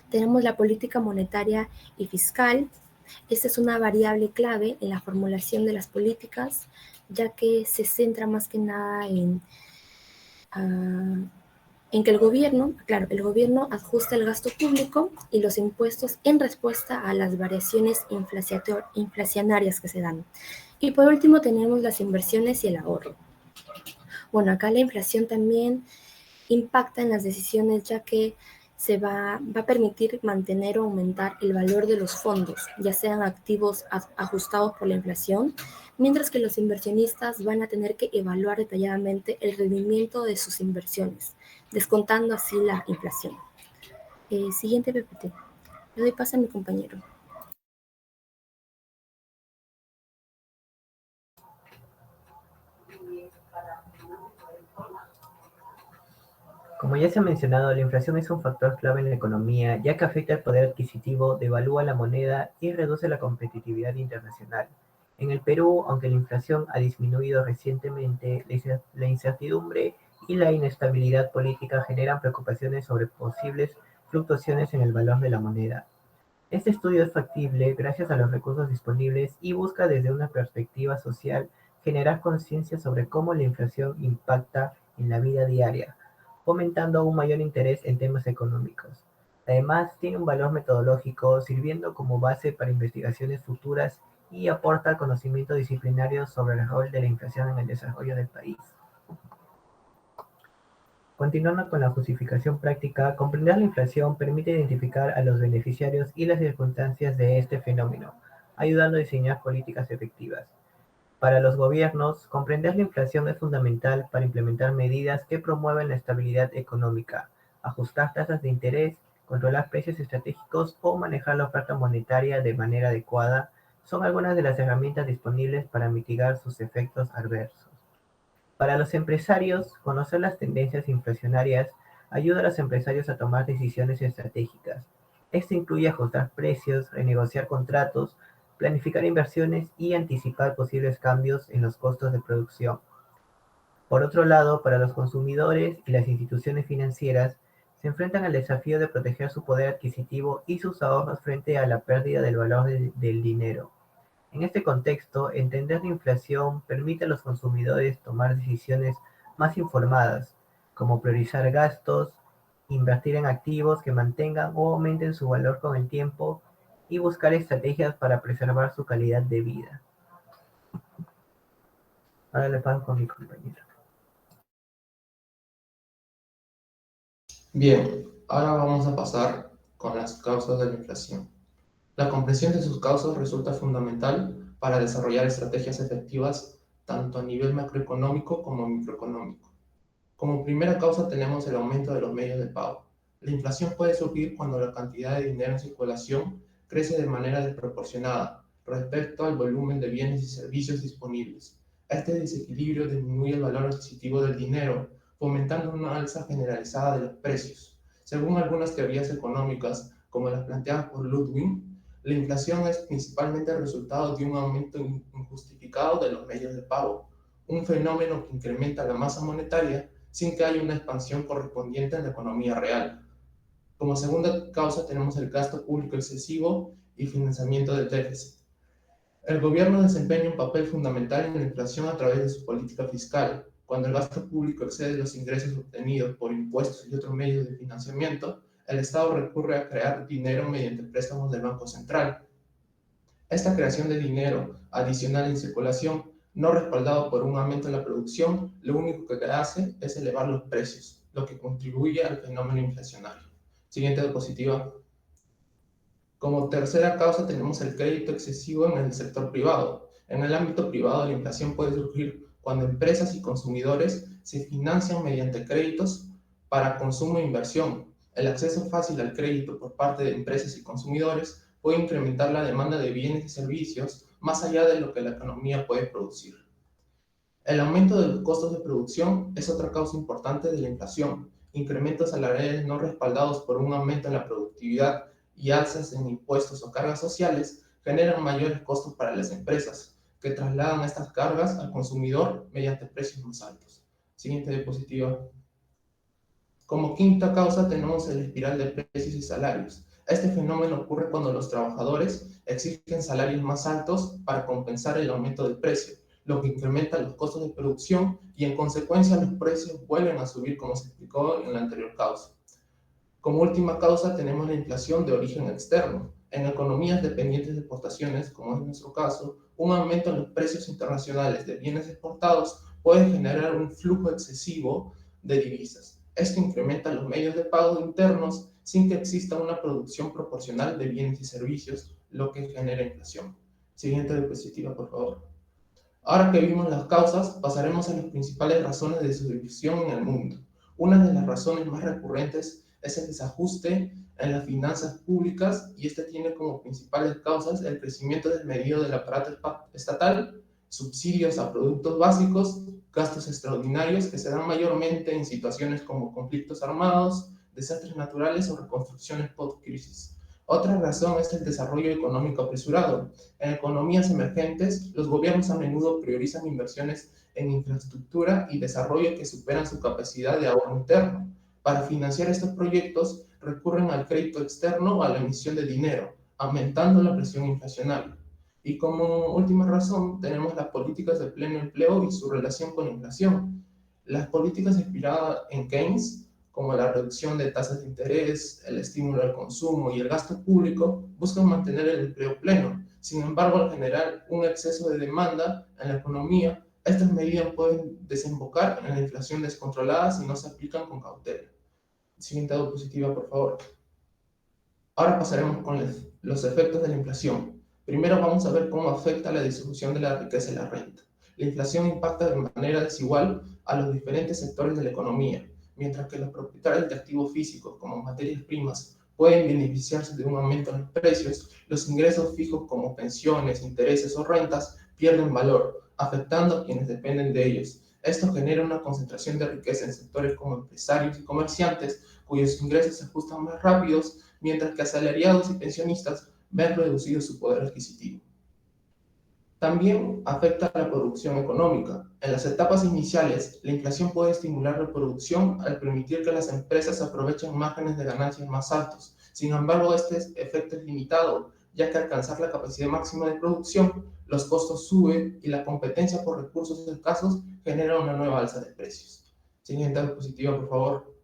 Tenemos la política monetaria y fiscal. Esta es una variable clave en la formulación de las políticas, ya que se centra más que nada en que el gobierno ajusta el gasto público y los impuestos en respuesta a las variaciones inflacionarias que se dan. Y por último tenemos las inversiones y el ahorro. Bueno, acá la inflación también impacta en las decisiones, ya que se va a permitir mantener o aumentar el valor de los fondos, ya sean activos ajustados por la inflación, mientras que los inversionistas van a tener que evaluar detalladamente el rendimiento de sus inversiones, descontando así la inflación. Siguiente PPT. Le doy paso a mi compañero. Como ya se ha mencionado, la inflación es un factor clave en la economía, ya que afecta el poder adquisitivo, devalúa la moneda y reduce la competitividad internacional. En el Perú, aunque la inflación ha disminuido recientemente, la incertidumbre y la inestabilidad política generan preocupaciones sobre posibles fluctuaciones en el valor de la moneda. Este estudio es factible gracias a los recursos disponibles y busca desde una perspectiva social generar conciencia sobre cómo la inflación impacta en la vida diaria, fomentando un mayor interés en temas económicos. Además, tiene un valor metodológico, sirviendo como base para investigaciones futuras y aporta conocimiento disciplinario sobre el rol de la inflación en el desarrollo del país. Continuando con la justificación práctica, comprender la inflación permite identificar a los beneficiarios y las circunstancias de este fenómeno, ayudando a diseñar políticas efectivas. Para los gobiernos, comprender la inflación es fundamental para implementar medidas que promuevan la estabilidad económica, ajustar tasas de interés, controlar precios estratégicos o manejar la oferta monetaria de manera adecuada son algunas de las herramientas disponibles para mitigar sus efectos adversos. Para los empresarios, conocer las tendencias inflacionarias ayuda a los empresarios a tomar decisiones estratégicas. Esto incluye ajustar precios, renegociar contratos, planificar inversiones y anticipar posibles cambios en los costos de producción. Por otro lado, para los consumidores y las instituciones financieras, se enfrentan al desafío de proteger su poder adquisitivo y sus ahorros frente a la pérdida del valor del dinero. En este contexto, entender la inflación permite a los consumidores tomar decisiones más informadas, como priorizar gastos, invertir en activos que mantengan o aumenten su valor con el tiempo y buscar estrategias para preservar su calidad de vida. Ahora le paso con mi compañero. Bien, ahora vamos a pasar con las causas de la inflación. La comprensión de sus causas resulta fundamental para desarrollar estrategias efectivas tanto a nivel macroeconómico como microeconómico. Como primera causa tenemos el aumento de los medios de pago. La inflación puede surgir cuando la cantidad de dinero en circulación crece de manera desproporcionada respecto al volumen de bienes y servicios disponibles. Este desequilibrio disminuye el valor adquisitivo del dinero, fomentando una alza generalizada de los precios. Según algunas teorías económicas, como las planteadas por Ludwig, la inflación es principalmente el resultado de un aumento injustificado de los medios de pago, un fenómeno que incrementa la masa monetaria sin que haya una expansión correspondiente en la economía real. Como segunda causa tenemos el gasto público excesivo y financiamiento del déficit. El gobierno desempeña un papel fundamental en la inflación a través de su política fiscal. Cuando el gasto público excede los ingresos obtenidos por impuestos y otros medios de financiamiento, el Estado recurre a crear dinero mediante préstamos del Banco Central. Esta creación de dinero adicional en circulación, no respaldado por un aumento en la producción, lo único que hace es elevar los precios, lo que contribuye al fenómeno inflacionario. Siguiente diapositiva. Como tercera causa tenemos el crédito excesivo en el sector privado. En el ámbito privado, la inflación puede surgir cuando empresas y consumidores se financian mediante créditos para consumo e inversión. El acceso fácil al crédito por parte de empresas y consumidores puede incrementar la demanda de bienes y servicios más allá de lo que la economía puede producir. El aumento de los costos de producción es otra causa importante de la inflación. Incrementos salariales no respaldados por un aumento en la productividad y alzas en impuestos o cargas sociales generan mayores costos para las empresas, que trasladan estas cargas al consumidor mediante precios más altos. Siguiente diapositiva. Como quinta causa tenemos el espiral de precios y salarios. Este fenómeno ocurre cuando los trabajadores exigen salarios más altos para compensar el aumento del precio, lo que incrementa los costos de producción y en consecuencia los precios vuelven a subir, como se explicó en la anterior causa. Como última causa tenemos la inflación de origen externo. En economías dependientes de exportaciones, como es nuestro caso, un aumento en los precios internacionales de bienes exportados puede generar un flujo excesivo de divisas. Esto incrementa los medios de pago internos sin que exista una producción proporcional de bienes y servicios, lo que genera inflación. Siguiente diapositiva, por favor. Ahora que vimos las causas, pasaremos a las principales razones de su división en el mundo. Una de las razones más recurrentes es el desajuste en las finanzas públicas y este tiene como principales causas el crecimiento desmedido del aparato estatal, subsidios a productos básicos, gastos extraordinarios que se dan mayormente en situaciones como conflictos armados, desastres naturales o reconstrucciones post-crisis. Otra razón es el desarrollo económico apresurado. En economías emergentes, los gobiernos a menudo priorizan inversiones en infraestructura y desarrollo que superan su capacidad de ahorro interno. Para financiar estos proyectos, recurren al crédito externo o a la emisión de dinero, aumentando la presión inflacionaria. Y como última razón, tenemos las políticas de pleno empleo y su relación con la inflación. Las políticas inspiradas en Keynes, como la reducción de tasas de interés, el estímulo al consumo y el gasto público, buscan mantener el empleo pleno. Sin embargo, al generar un exceso de demanda en la economía, estas medidas pueden desembocar en la inflación descontrolada si no se aplican con cautela. Siguiente diapositiva, por favor. Ahora pasaremos con los efectos de la inflación. Primero vamos a ver cómo afecta la distribución de la riqueza y la renta. La inflación impacta de manera desigual a los diferentes sectores de la economía. Mientras que los propietarios de activos físicos como materias primas pueden beneficiarse de un aumento en los precios, los ingresos fijos como pensiones, intereses o rentas pierden valor, afectando a quienes dependen de ellos. Esto genera una concentración de riqueza en sectores como empresarios y comerciantes, cuyos ingresos se ajustan más rápidos, mientras que asalariados y pensionistas ven reducido su poder adquisitivo. También afecta a la producción económica. En las etapas iniciales, la inflación puede estimular la producción al permitir que las empresas aprovechen márgenes de ganancias más altos. Sin embargo, este efecto es limitado, ya que al alcanzar la capacidad máxima de producción, los costos suben y la competencia por recursos escasos genera una nueva alza de precios. Siguiente diapositiva, por favor.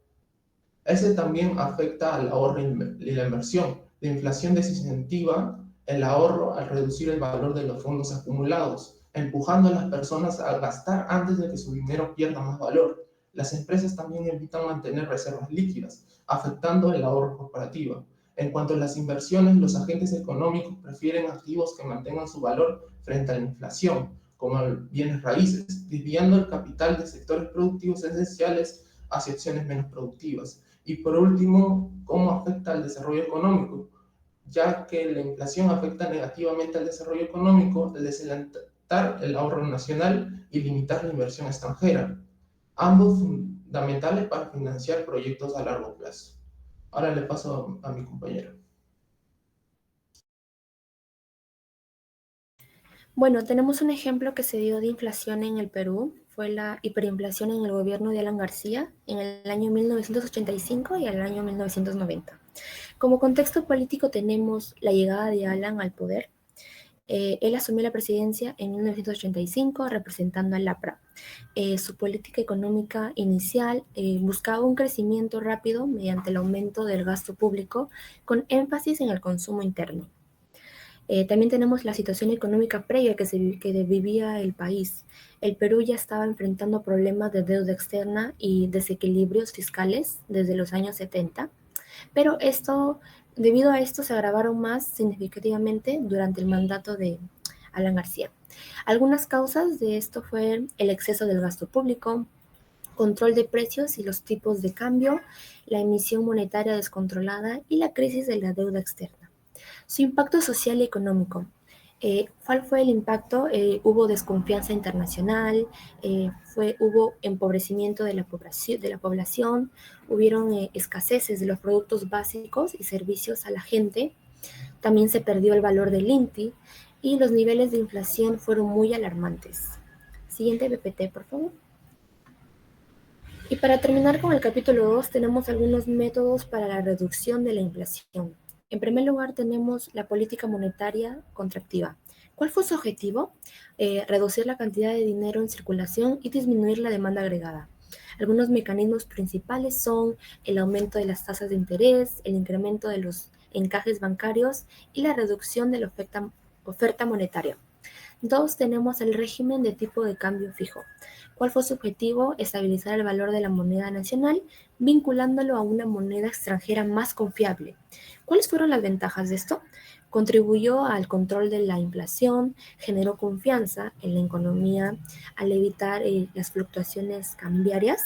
Ese también afecta al ahorro y la inversión. La inflación desincentiva el ahorro al reducir el valor de los fondos acumulados, empujando a las personas a gastar antes de que su dinero pierda más valor. Las empresas también evitan mantener reservas líquidas, afectando el ahorro corporativo. En cuanto a las inversiones, los agentes económicos prefieren activos que mantengan su valor frente a la inflación, como bienes raíces, desviando el capital de sectores productivos esenciales hacia opciones menos productivas. Y por último, ¿cómo afecta al desarrollo económico? Ya que la inflación afecta negativamente al desarrollo económico al desalentar el ahorro nacional y limitar la inversión extranjera, ambos fundamentales para financiar proyectos a largo plazo. Ahora le paso a mi compañero. Bueno, tenemos un ejemplo que se dio de inflación en el Perú. Fue la hiperinflación en el gobierno de Alan García en el año 1985 y el año 1990. Como contexto político tenemos la llegada de Alan al poder. Él asumió la presidencia en 1985 representando al APRA. Su política económica inicial buscaba un crecimiento rápido mediante el aumento del gasto público con énfasis en el consumo interno. También tenemos la situación económica previa que vivía el país. El Perú ya estaba enfrentando problemas de deuda externa y desequilibrios fiscales desde los años 70, pero debido a esto se agravaron más significativamente durante el mandato de Alan García. Algunas causas de esto fueron el exceso del gasto público, control de precios y los tipos de cambio, la emisión monetaria descontrolada y la crisis de la deuda externa. Su impacto social y económico. ¿Cuál fue el impacto? Hubo desconfianza internacional, hubo empobrecimiento de la población, hubieron escaseces de los productos básicos y servicios a la gente, también se perdió el valor del INTI y los niveles de inflación fueron muy alarmantes. Siguiente PPT, por favor. Y para terminar con el capítulo 2, tenemos algunos métodos para la reducción de la inflación. En primer lugar, tenemos la política monetaria contractiva. ¿Cuál fue su objetivo? Reducir la cantidad de dinero en circulación y disminuir la demanda agregada. Algunos mecanismos principales son el aumento de las tasas de interés, el incremento de los encajes bancarios y la reducción de la oferta monetaria. 2, tenemos el régimen de tipo de cambio fijo. ¿Cuál fue su objetivo? Estabilizar el valor de la moneda nacional, vinculándolo a una moneda extranjera más confiable. ¿Cuáles fueron las ventajas de esto? Contribuyó al control de la inflación, generó confianza en la economía al evitar las fluctuaciones cambiarias.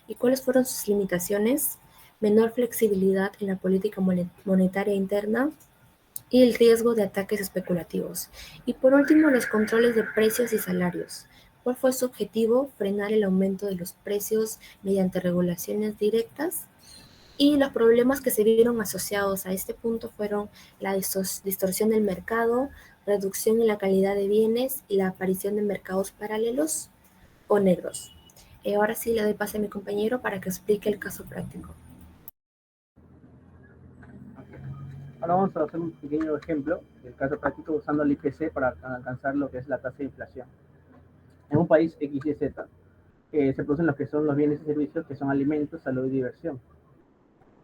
¿Y cuáles fueron sus limitaciones? Menor flexibilidad en la política monetaria interna, y el riesgo de ataques especulativos. Y por último, los controles de precios y salarios. ¿Cuál fue su objetivo? Frenar el aumento de los precios mediante regulaciones directas. Y los problemas que se vieron asociados a este punto fueron la distorsión del mercado, reducción en la calidad de bienes y la aparición de mercados paralelos o negros. Ahora sí le doy pase a mi compañero para que explique el caso práctico. Ahora vamos a hacer un pequeño ejemplo del caso práctico usando el IPC para alcanzar lo que es la tasa de inflación. En un país X, Y, Z, se producen lo que son los bienes y servicios, que son alimentos, salud y diversión.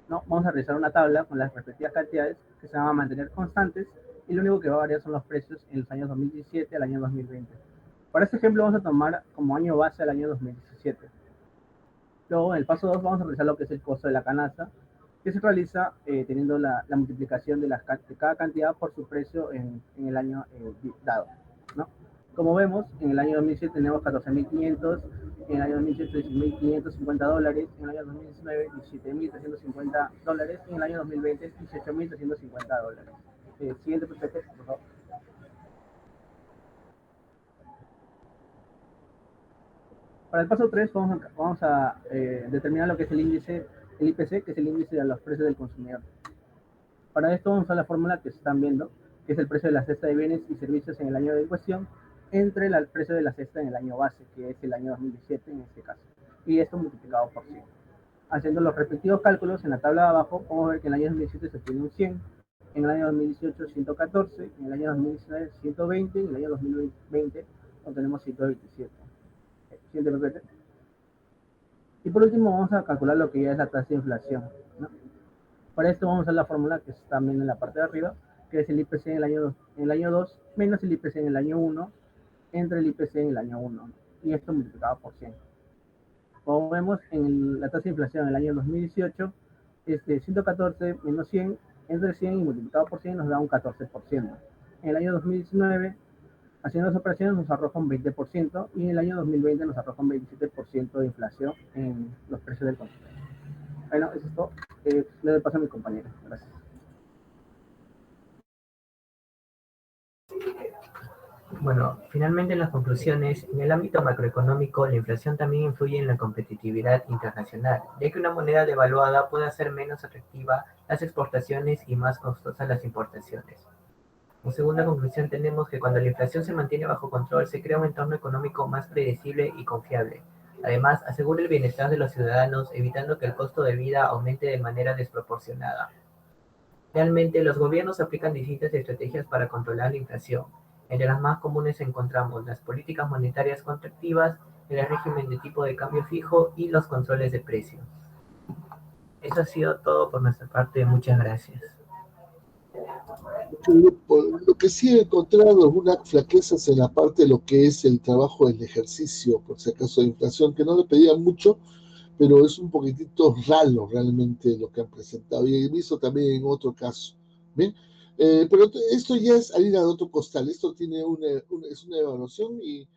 ¿No? Vamos a realizar una tabla con las respectivas cantidades que se van a mantener constantes y lo único que va a variar son los precios en los años 2017 al año 2020. Para este ejemplo vamos a tomar como año base el año 2017. Luego en el paso 2 vamos a realizar lo que es el costo de la canasta, que se realiza teniendo la multiplicación de cada cantidad por su precio en el año dado, ¿no? Como vemos, en el año 2007 tenemos 14.500, en el año 2018 $16.550, en el año 2019 $17.350 y en el año 2020 $18.350. Siguiente prospecto, por favor. Para el paso 3 vamos a determinar lo que es el índice, el IPC, que es el índice de los precios del consumidor. Para esto vamos a usar la fórmula que están viendo, que es el precio de la cesta de bienes y servicios en el año de cuestión, entre el precio de la cesta en el año base, que es el año 2017 en este caso, y esto multiplicado por 100. Haciendo los respectivos cálculos en la tabla de abajo, podemos ver que en el año 2017 se tiene un 100, en el año 2018 114, en el año 2019 120, y en el año 2020 obtenemos 127. Siguiente PPT. Y por último vamos a calcular lo que ya es la tasa de inflación, ¿no? Para esto vamos a usar la fórmula que está también en la parte de arriba, que es el IPC en el año 2 menos el IPC en el año 1 entre el IPC en el año 1, y esto multiplicado por 100. Como vemos, en la tasa de inflación en el año 2018, 114 menos 100 entre 100 y multiplicado por 100 nos da un 14%. En el año 2019, haciendo las operaciones nos arroja un 20% y en el año 2020 nos arroja un 27% de inflación en los precios del consumidor. Bueno, eso es todo. Le doy paso a mi compañero. Gracias. Bueno, finalmente en las conclusiones, en el ámbito macroeconómico, la inflación también influye en la competitividad internacional, ya que una moneda devaluada puede hacer menos atractiva las exportaciones y más costosas las importaciones. En segunda conclusión, tenemos que cuando la inflación se mantiene bajo control, se crea un entorno económico más predecible y confiable. Además, asegura el bienestar de los ciudadanos, evitando que el costo de vida aumente de manera desproporcionada. Realmente, los gobiernos aplican distintas estrategias para controlar la inflación. Entre las más comunes encontramos las políticas monetarias contractivas, el régimen de tipo de cambio fijo y los controles de precios. Eso ha sido todo por nuestra parte. Muchas gracias. Lo que sí he encontrado es unas flaquezas en la parte de lo que es el trabajo del ejercicio, por si acaso de inflación, que no le pedían mucho, pero es un poquitito raro realmente lo que han presentado, y he visto también en otro caso. ¿Bien? Pero esto ya es harina de otro costal, esto tiene es una evaluación y